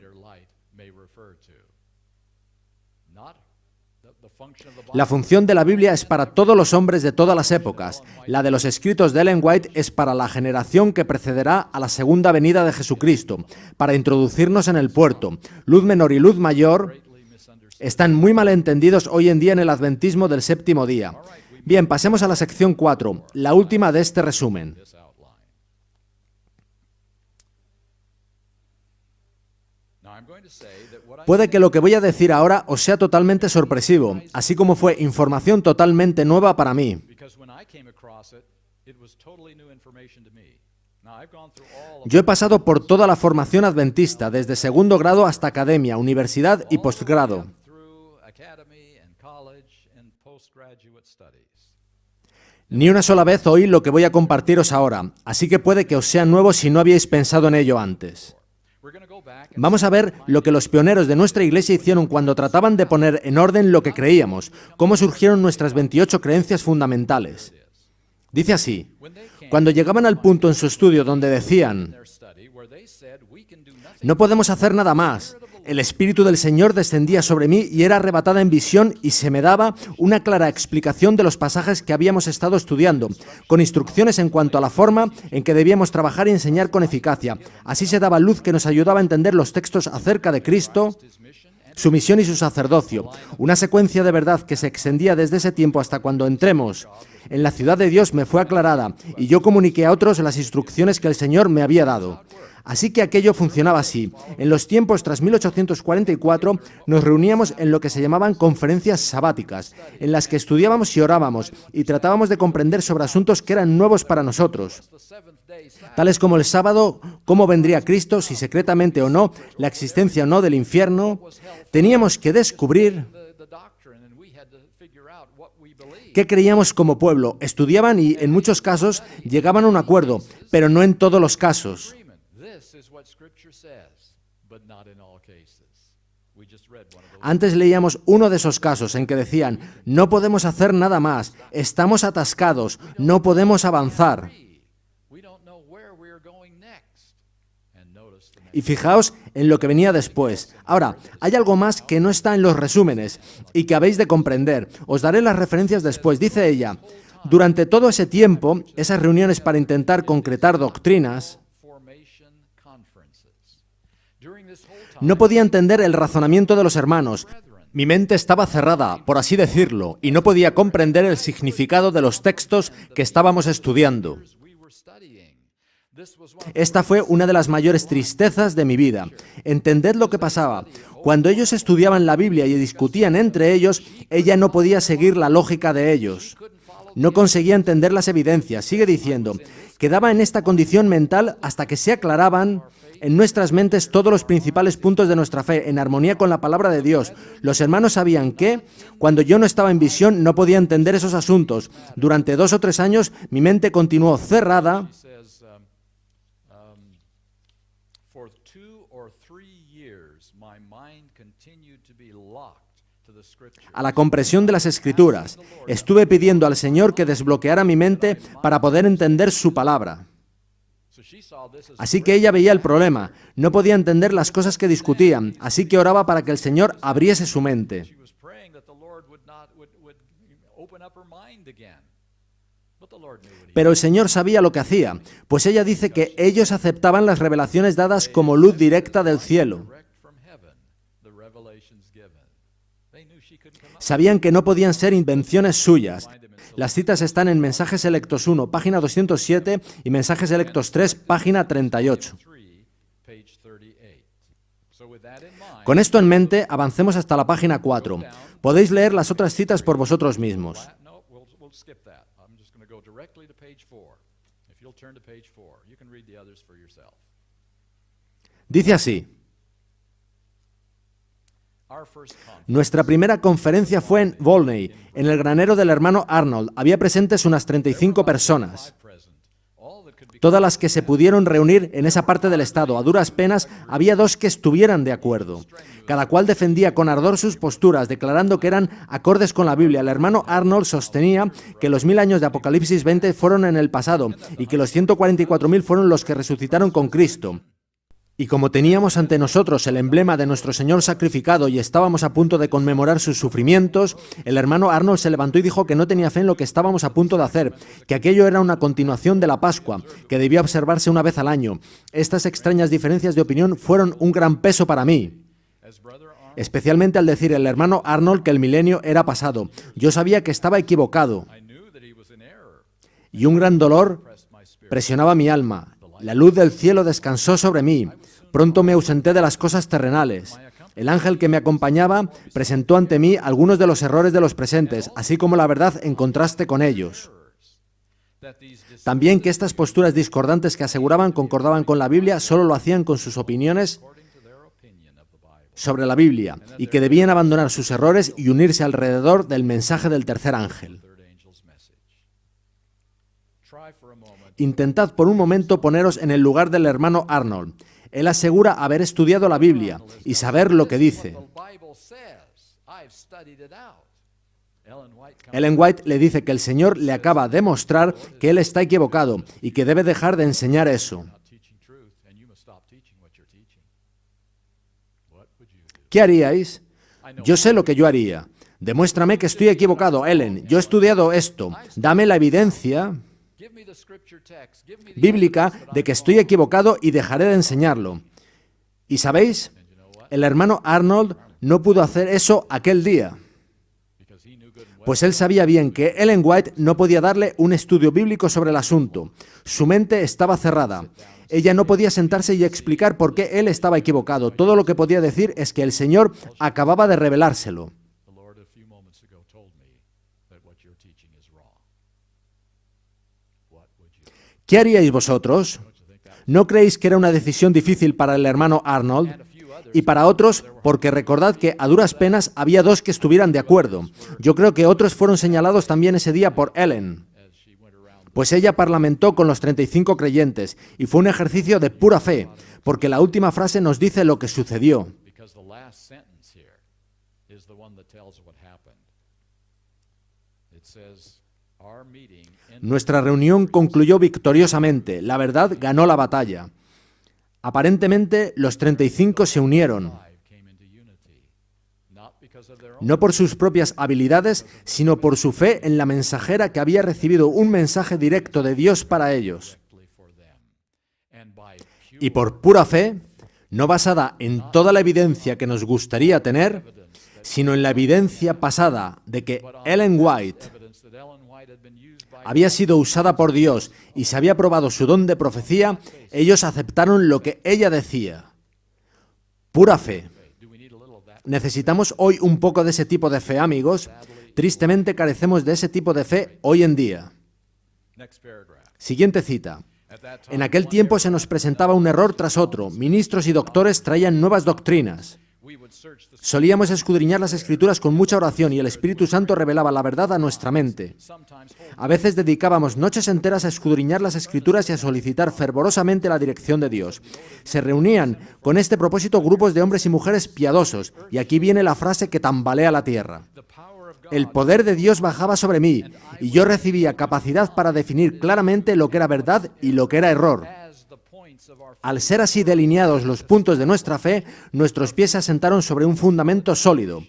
La función de la Biblia es para todos los hombres de todas las épocas. La de los escritos de Ellen White es para la generación que precederá a la segunda venida de Jesucristo, para introducirnos en el puerto. Luz menor y luz mayor están muy mal entendidos hoy en día en el adventismo del séptimo día. Bien, pasemos a la sección 4, la última de este resumen. Puede que lo que voy a decir ahora os sea totalmente sorpresivo, así como fue información totalmente nueva para mí. Yo he pasado por toda la formación adventista, desde segundo grado hasta academia, universidad y postgrado. Ni una sola vez oí lo que voy a compartiros ahora, así que puede que os sea nuevo si no habíais pensado en ello antes. Vamos a ver lo que los pioneros de nuestra iglesia hicieron cuando trataban de poner en orden lo que creíamos, cómo surgieron nuestras 28 creencias fundamentales. Dice así: cuando llegaban al punto en su estudio donde decían, no podemos hacer nada más, el Espíritu del Señor descendía sobre mí y era arrebatada en visión y se me daba una clara explicación de los pasajes que habíamos estado estudiando, con instrucciones en cuanto a la forma en que debíamos trabajar y enseñar con eficacia. Así se daba luz que nos ayudaba a entender los textos acerca de Cristo, su misión y su sacerdocio. Una secuencia de verdad que se extendía desde ese tiempo hasta cuando entremos en la ciudad de Dios me fue aclarada y yo comuniqué a otros las instrucciones que el Señor me había dado. Así que aquello funcionaba así. En los tiempos tras 1844 nos reuníamos en lo que se llamaban conferencias sabáticas, en las que estudiábamos y orábamos y tratábamos de comprender sobre asuntos que eran nuevos para nosotros, tales como el sábado, cómo vendría Cristo, si secretamente o no, la existencia o no del infierno. Teníamos que descubrir qué creíamos como pueblo. Estudiaban y, en muchos casos, llegaban a un acuerdo, pero no en todos los casos. Antes leíamos uno de esos casos en que decían, no podemos hacer nada más, estamos atascados, no podemos avanzar. Y fijaos en lo que venía después. Ahora, hay algo más que no está en los resúmenes y que habéis de comprender. Os daré las referencias después. Dice ella, durante todo ese tiempo, esas reuniones para intentar concretar doctrinas, no podía entender el razonamiento de los hermanos. Mi mente estaba cerrada, por así decirlo, y no podía comprender el significado de los textos que estábamos estudiando. Esta fue una de las mayores tristezas de mi vida. Entended lo que pasaba. Cuando ellos estudiaban la Biblia y discutían entre ellos, ella no podía seguir la lógica de ellos. No conseguía entender las evidencias. Sigue diciendo, quedaba en esta condición mental hasta que se aclaraban en nuestras mentes todos los principales puntos de nuestra fe, en armonía con la palabra de Dios. Los hermanos sabían que, cuando yo no estaba en visión, no podía entender esos asuntos. Durante 2 o 3 años, mi mente continuó cerrada a la comprensión de las Escrituras. Estuve pidiendo al Señor que desbloqueara mi mente para poder entender su palabra. Así que ella veía el problema, no podía entender las cosas que discutían, así que oraba para que el Señor abriese su mente. Pero el Señor sabía lo que hacía, pues ella dice que ellos aceptaban las revelaciones dadas como luz directa del cielo. Sabían que no podían ser invenciones suyas. Las citas están en Mensajes Selectos 1, página 207, y Mensajes Selectos 3, página 38. Con esto en mente, avancemos hasta la página 4. Podéis leer las otras citas por vosotros mismos. Dice así: nuestra primera conferencia fue en Volney, en el granero del hermano Arnold. Había presentes unas 35 personas, todas las que se pudieron reunir en esa parte del estado. A duras penas había 2 que estuvieran de acuerdo. Cada cual defendía con ardor sus posturas, declarando que eran acordes con la Biblia. El hermano Arnold sostenía que los 1000 años de Apocalipsis 20 fueron en el pasado y que los 144.000 fueron los que resucitaron con Cristo. Y como teníamos ante nosotros el emblema de nuestro Señor sacrificado y estábamos a punto de conmemorar sus sufrimientos, el hermano Arnold se levantó y dijo que no tenía fe en lo que estábamos a punto de hacer, que aquello era una continuación de la Pascua, que debía observarse una vez al año. Estas extrañas diferencias de opinión fueron un gran peso para mí, especialmente al decir el hermano Arnold que el milenio era pasado. Yo sabía que estaba equivocado y un gran dolor presionaba mi alma. La luz del cielo descansó sobre mí. Pronto me ausenté de las cosas terrenales. El ángel que me acompañaba presentó ante mí algunos de los errores de los presentes, así como la verdad en contraste con ellos. También que estas posturas discordantes que aseguraban concordaban con la Biblia solo lo hacían con sus opiniones sobre la Biblia y que debían abandonar sus errores y unirse alrededor del mensaje del tercer ángel. Intentad por un momento poneros en el lugar del hermano Arnold. Él asegura haber estudiado la Biblia y saber lo que dice. Ellen White le dice que el Señor le acaba de mostrar que él está equivocado y que debe dejar de enseñar eso. ¿Qué haríais? Yo sé lo que yo haría. Demuéstrame que estoy equivocado, Ellen. Yo he estudiado esto. Dame la evidencia bíblica de que estoy equivocado y dejaré de enseñarlo. ¿Y sabéis? El hermano Arnold no pudo hacer eso aquel día, pues él sabía bien que Ellen White no podía darle un estudio bíblico sobre el asunto. Su mente estaba cerrada. Ella no podía sentarse y explicar por qué él estaba equivocado. Todo lo que podía decir es que el Señor acababa de revelárselo. ¿Qué haríais vosotros? ¿No creéis que era una decisión difícil para el hermano Arnold? Y para otros, porque recordad que a duras penas había dos que estuvieran de acuerdo. Yo creo que otros fueron señalados también ese día por Ellen, pues ella parlamentó con los 35 creyentes y fue un ejercicio de pura fe, porque la última frase nos dice lo que sucedió. Nuestra reunión concluyó victoriosamente. La verdad ganó la batalla. Aparentemente, los 35 se unieron, no por sus propias habilidades, sino por su fe en la mensajera que había recibido un mensaje directo de Dios para ellos. Y por pura fe, no basada en toda la evidencia que nos gustaría tener, sino en la evidencia pasada de que Ellen White había sido usada por Dios y se había probado su don de profecía, ellos aceptaron lo que ella decía. Pura fe. ¿Necesitamos hoy un poco de ese tipo de fe, amigos? Tristemente carecemos de ese tipo de fe hoy en día. Siguiente cita. En aquel tiempo se nos presentaba un error tras otro. Ministros y doctores traían nuevas doctrinas. Solíamos escudriñar las Escrituras con mucha oración y el Espíritu Santo revelaba la verdad a nuestra mente. A veces dedicábamos noches enteras a escudriñar las Escrituras y a solicitar fervorosamente la dirección de Dios. Se reunían con este propósito grupos de hombres y mujeres piadosos, y aquí viene la frase que tambalea la tierra. El poder de Dios bajaba sobre mí, y yo recibía capacidad para definir claramente lo que era verdad y lo que era error. Al ser así delineados los puntos de nuestra fe, nuestros pies se asentaron sobre un fundamento sólido.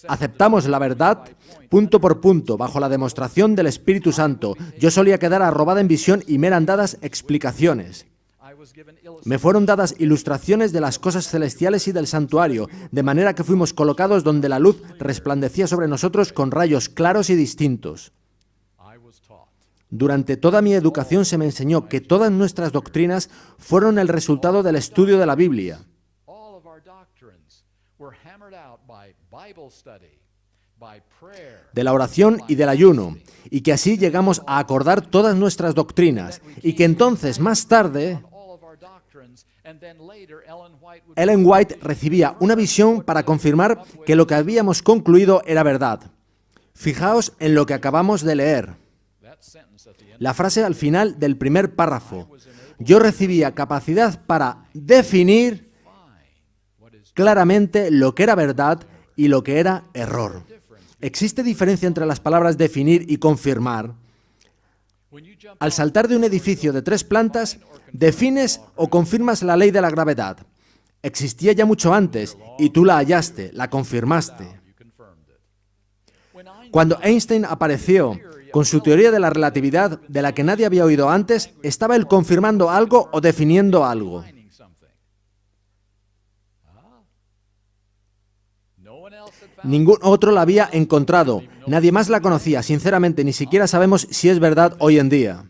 Aceptamos la verdad punto por punto, bajo la demostración del Espíritu Santo. Yo solía quedar arrobada en visión y me eran dadas explicaciones. Me fueron dadas ilustraciones de las cosas celestiales y del santuario, de manera que fuimos colocados donde la luz resplandecía sobre nosotros con rayos claros y distintos. Durante toda mi educación se me enseñó que todas nuestras doctrinas fueron el resultado del estudio de la Biblia, de la oración y del ayuno, y que así llegamos a acordar todas nuestras doctrinas, y que entonces, más tarde, Ellen White recibía una visión para confirmar que lo que habíamos concluido era verdad. Fijaos en lo que acabamos de leer. La frase al final del primer párrafo. Yo recibía capacidad para definir claramente lo que era verdad y lo que era error. ¿Existe diferencia entre las palabras definir y confirmar? Al saltar de un edificio de 3 plantas, defines o confirmas la ley de la gravedad. Existía ya mucho antes y tú la hallaste, la confirmaste. Cuando Einstein apareció con su teoría de la relatividad, de la que nadie había oído antes, estaba él confirmando algo o definiendo algo. Ningún otro la había encontrado, nadie más la conocía, sinceramente ni siquiera sabemos si es verdad hoy en día.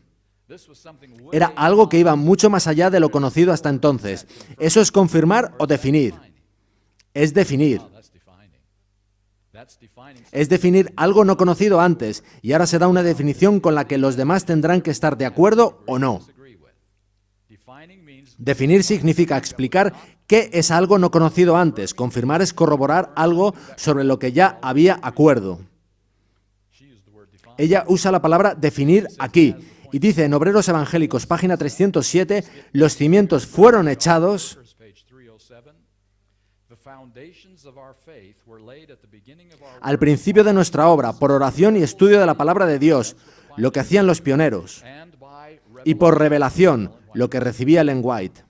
Era algo que iba mucho más allá de lo conocido hasta entonces. Eso es confirmar o definir. Es definir. Es definir algo no conocido antes, y ahora se da una definición con la que los demás tendrán que estar de acuerdo o no. Definir significa explicar qué es algo no conocido antes. Confirmar es corroborar algo sobre lo que ya había acuerdo. Ella usa la palabra definir aquí, y dice en Obreros Evangélicos, página 307, los cimientos fueron echados. Al principio de nuestra obra, por oración y estudio de la palabra de Dios, lo que hacían los pioneros, y por revelación, lo que recibía Ellen White.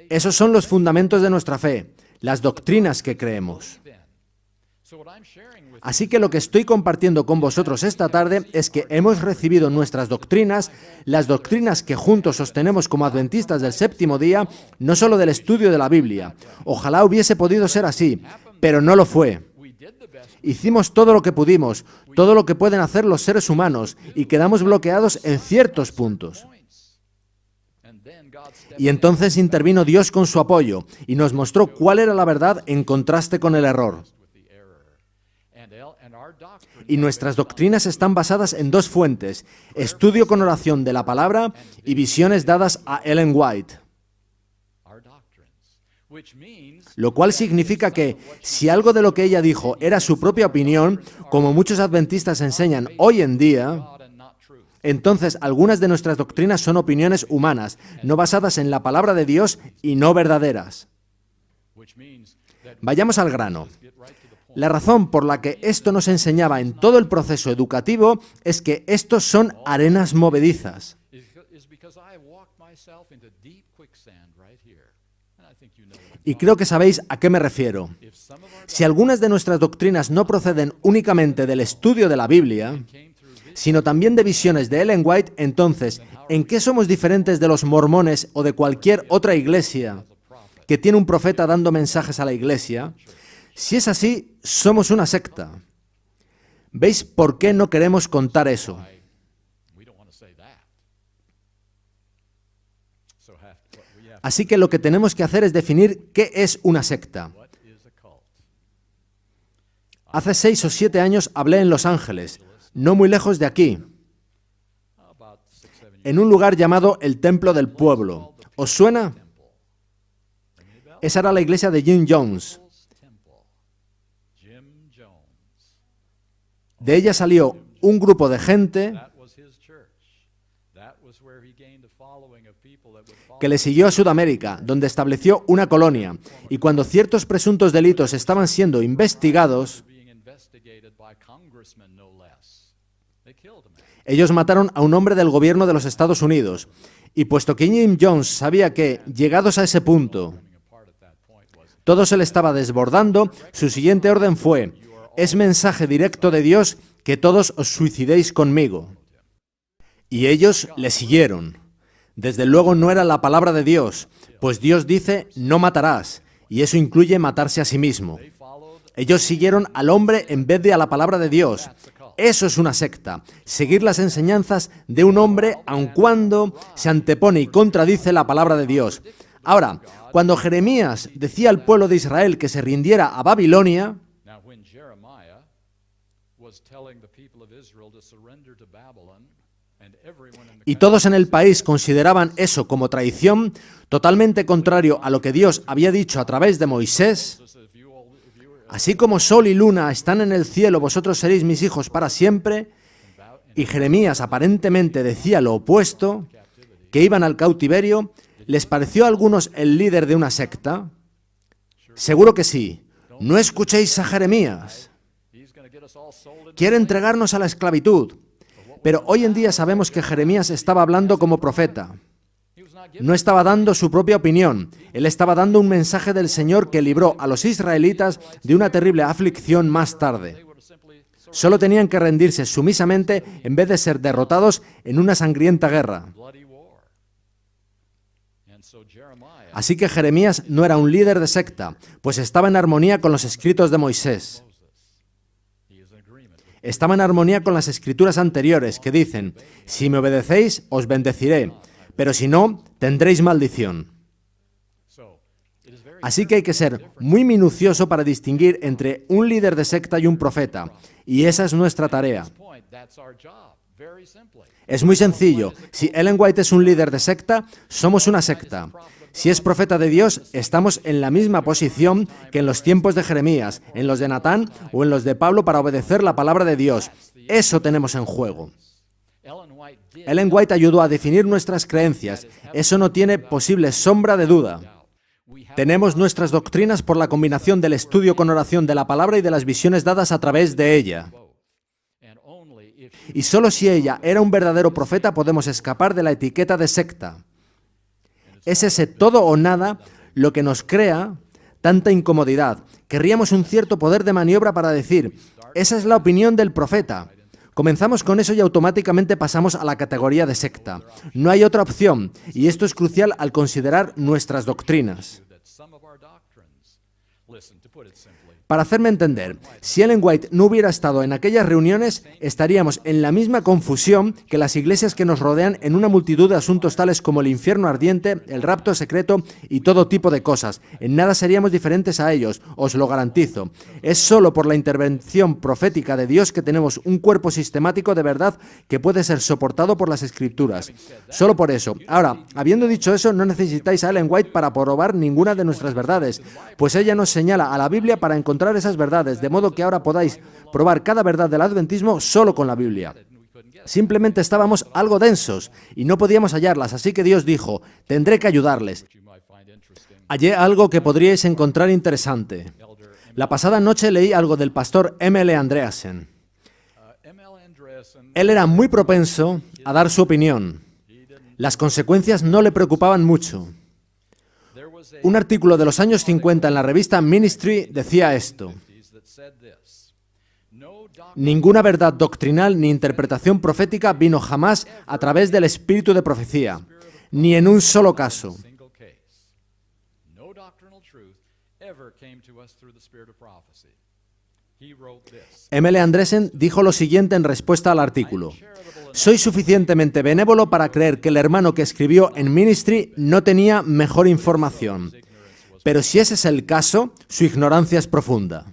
Esos son los fundamentos de nuestra fe, las doctrinas que creemos. Así que lo que estoy compartiendo con vosotros esta tarde es que hemos recibido nuestras doctrinas, las doctrinas que juntos sostenemos como adventistas del séptimo día, no solo del estudio de la Biblia. Ojalá hubiese podido ser así, pero no lo fue. Hicimos todo lo que pudimos, todo lo que pueden hacer los seres humanos, y quedamos bloqueados en ciertos puntos. Y entonces intervino Dios con su apoyo y nos mostró cuál era la verdad en contraste con el error. Y nuestras doctrinas están basadas en 2 fuentes, estudio con oración de la palabra y visiones dadas a Ellen White. Lo cual significa que, si algo de lo que ella dijo era su propia opinión, como muchos adventistas enseñan hoy en día, entonces algunas de nuestras doctrinas son opiniones humanas, no basadas en la palabra de Dios y no verdaderas. Vayamos al grano. La razón por la que esto nos enseñaba en todo el proceso educativo es que estos son arenas movedizas. Y creo que sabéis a qué me refiero. Si algunas de nuestras doctrinas no proceden únicamente del estudio de la Biblia, sino también de visiones de Ellen White, entonces, ¿en qué somos diferentes de los mormones o de cualquier otra iglesia que tiene un profeta dando mensajes a la iglesia? Si es así, somos una secta. ¿Veis por qué no queremos contar eso? Así que lo que tenemos que hacer es definir qué es una secta. Hace 6 o 7 años hablé en Los Ángeles, no muy lejos de aquí, en un lugar llamado el Templo del Pueblo. ¿Os suena? Esa era la iglesia de Jim Jones. De ella salió un grupo de gente que le siguió a Sudamérica, donde estableció una colonia, y cuando ciertos presuntos delitos estaban siendo investigados, ellos mataron a un hombre del gobierno de los Estados Unidos, y puesto que Jim Jones sabía que, llegados a ese punto, todo se le estaba desbordando, su siguiente orden fue: es mensaje directo de Dios que todos os suicidéis conmigo. Y ellos le siguieron. Desde luego no era la palabra de Dios, pues Dios dice, no matarás, y eso incluye matarse a sí mismo. Ellos siguieron al hombre en vez de a la palabra de Dios. Eso es una secta, seguir las enseñanzas de un hombre aun cuando se antepone y contradice la palabra de Dios. Ahora, cuando Jeremías decía al pueblo de Israel que se rindiera a Babilonia, y todos en el país consideraban eso como traición, totalmente contrario a lo que Dios había dicho a través de Moisés, así como sol y luna están en el cielo, vosotros seréis mis hijos para siempre, y Jeremías aparentemente decía lo opuesto, que iban al cautiverio, ¿les pareció a algunos el líder de una secta? Seguro que sí. No escuchéis a Jeremías. Quiere entregarnos a la esclavitud. Pero hoy en día sabemos que Jeremías estaba hablando como profeta. No estaba dando su propia opinión. Él estaba dando un mensaje del Señor que libró a los israelitas de una terrible aflicción más tarde. Solo tenían que rendirse sumisamente en vez de ser derrotados en una sangrienta guerra. Así que Jeremías no era un líder de secta, pues estaba en armonía con los escritos de Moisés. Estaba en armonía con las escrituras anteriores que dicen: si me obedecéis, os bendeciré, pero si no, tendréis maldición. Así que hay que ser muy minucioso para distinguir entre un líder de secta y un profeta, y esa es nuestra tarea. Es muy sencillo. Si Ellen White es un líder de secta, somos una secta. Si es profeta de Dios, estamos en la misma posición que en los tiempos de Jeremías, en los de Natán o en los de Pablo para obedecer la palabra de Dios. Eso tenemos en juego. Ellen White ayudó a definir nuestras creencias. Eso no tiene posible sombra de duda. Tenemos nuestras doctrinas por la combinación del estudio con oración de la palabra y de las visiones dadas a través de ella. Y solo si ella era un verdadero profeta podemos escapar de la etiqueta de secta. Es ese todo o nada lo que nos crea tanta incomodidad. Querríamos un cierto poder de maniobra para decir: esa es la opinión del profeta. Comenzamos con eso y automáticamente pasamos a la categoría de secta. No hay otra opción, y esto es crucial al considerar nuestras doctrinas. Para hacerme entender, si Ellen White no hubiera estado en aquellas reuniones, estaríamos en la misma confusión que las iglesias que nos rodean en una multitud de asuntos tales como el infierno ardiente, el rapto secreto y todo tipo de cosas. En nada seríamos diferentes a ellos, os lo garantizo. Es solo por la intervención profética de Dios que tenemos un cuerpo sistemático de verdad que puede ser soportado por las Escrituras. Solo por eso. Ahora, habiendo dicho eso, no necesitáis a Ellen White para probar ninguna de nuestras verdades, pues ella nos señala a la Biblia para encontrar esas verdades, de modo que ahora podáis probar cada verdad del adventismo solo con la Biblia. Simplemente estábamos algo densos y no podíamos hallarlas, así que Dios dijo: tendré que ayudarles. Hallé algo que podríais encontrar interesante. La pasada noche leí algo del pastor M.L. Andreasen. Él era muy propenso a dar su opinión. Las consecuencias no le preocupaban mucho. Un artículo de los años 50 en la revista Ministry decía esto: ninguna verdad doctrinal ni interpretación profética vino jamás a través del espíritu de profecía, ni en un solo caso. M.L. Andreasen dijo lo siguiente en respuesta al artículo: soy suficientemente benévolo para creer que el hermano que escribió en Ministry no tenía mejor información. Pero si ese es el caso, su ignorancia es profunda.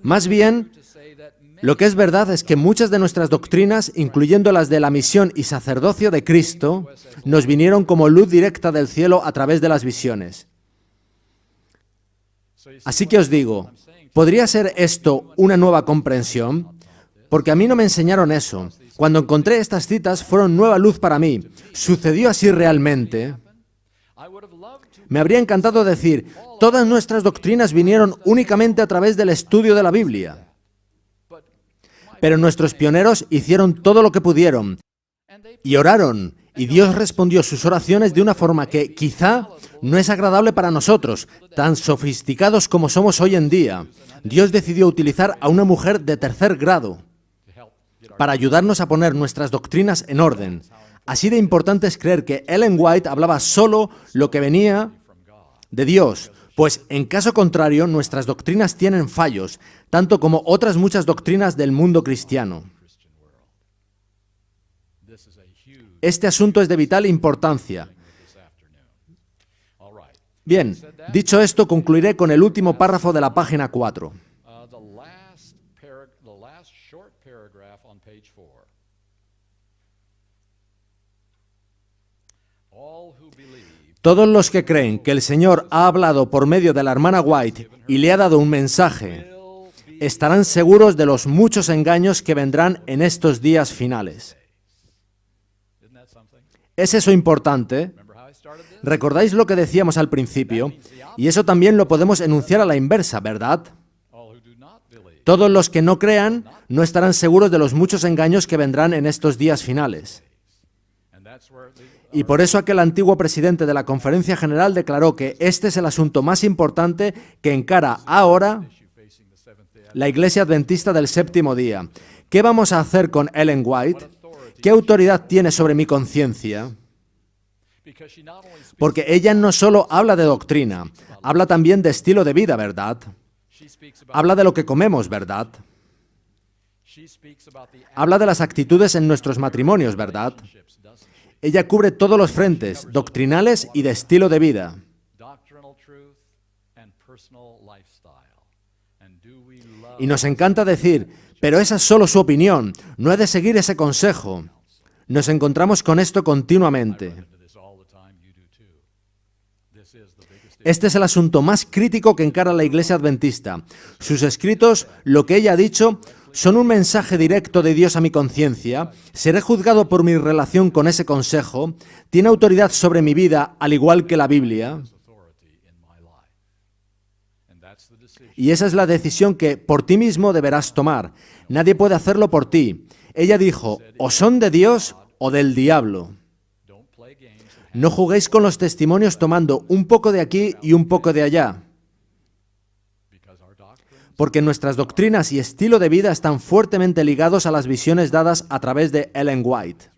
Más bien, lo que es verdad es que muchas de nuestras doctrinas, incluyendo las de la misión y sacerdocio de Cristo, nos vinieron como luz directa del cielo a través de las visiones. Así que os digo, ¿podría ser esto una nueva comprensión? Porque a mí no me enseñaron eso. Cuando encontré estas citas fueron nueva luz para mí. ¿Sucedió así realmente? Me habría encantado decir: todas nuestras doctrinas vinieron únicamente a través del estudio de la Biblia. Pero nuestros pioneros hicieron todo lo que pudieron y oraron, y Dios respondió sus oraciones de una forma que quizá no es agradable para nosotros, tan sofisticados como somos hoy en día. Dios decidió utilizar a una mujer de tercer grado para ayudarnos a poner nuestras doctrinas en orden. Así de importante es creer que Ellen White hablaba solo lo que venía de Dios, pues en caso contrario nuestras doctrinas tienen fallos, tanto como otras muchas doctrinas del mundo cristiano. Este asunto es de vital importancia. Bien, dicho esto, concluiré con el último párrafo de la página 4. Todos los que creen que el Señor ha hablado por medio de la hermana White y le ha dado un mensaje, estarán seguros de los muchos engaños que vendrán en estos días finales. ¿Es eso importante? ¿Recordáis lo que decíamos al principio? Y eso también lo podemos enunciar a la inversa, ¿verdad? Todos los que no crean no estarán seguros de los muchos engaños que vendrán en estos días finales. Y por eso aquel antiguo presidente de la Conferencia General declaró que este es el asunto más importante que encara ahora la Iglesia Adventista del Séptimo Día. ¿Qué vamos a hacer con Ellen White? ¿Qué autoridad tiene sobre mi conciencia? Porque ella no solo habla de doctrina, habla también de estilo de vida, ¿verdad? Habla de lo que comemos, ¿verdad? Habla de las actitudes en nuestros matrimonios, ¿verdad? Ella cubre todos los frentes, doctrinales y de estilo de vida. Y nos encanta decir, pero esa es solo su opinión, no he de seguir ese consejo. Nos encontramos con esto continuamente. Este es el asunto más crítico que encara la Iglesia Adventista. Sus escritos, lo que ella ha dicho, son un mensaje directo de Dios a mi conciencia. Seré juzgado por mi relación con ese consejo. Tiene autoridad sobre mi vida, al igual que la Biblia. Y esa es la decisión que por ti mismo deberás tomar. Nadie puede hacerlo por ti. Ella dijo, o son de Dios o del diablo. No juguéis con los testimonios tomando un poco de aquí y un poco de allá. Porque nuestras doctrinas y estilo de vida están fuertemente ligados a las visiones dadas a través de Ellen White.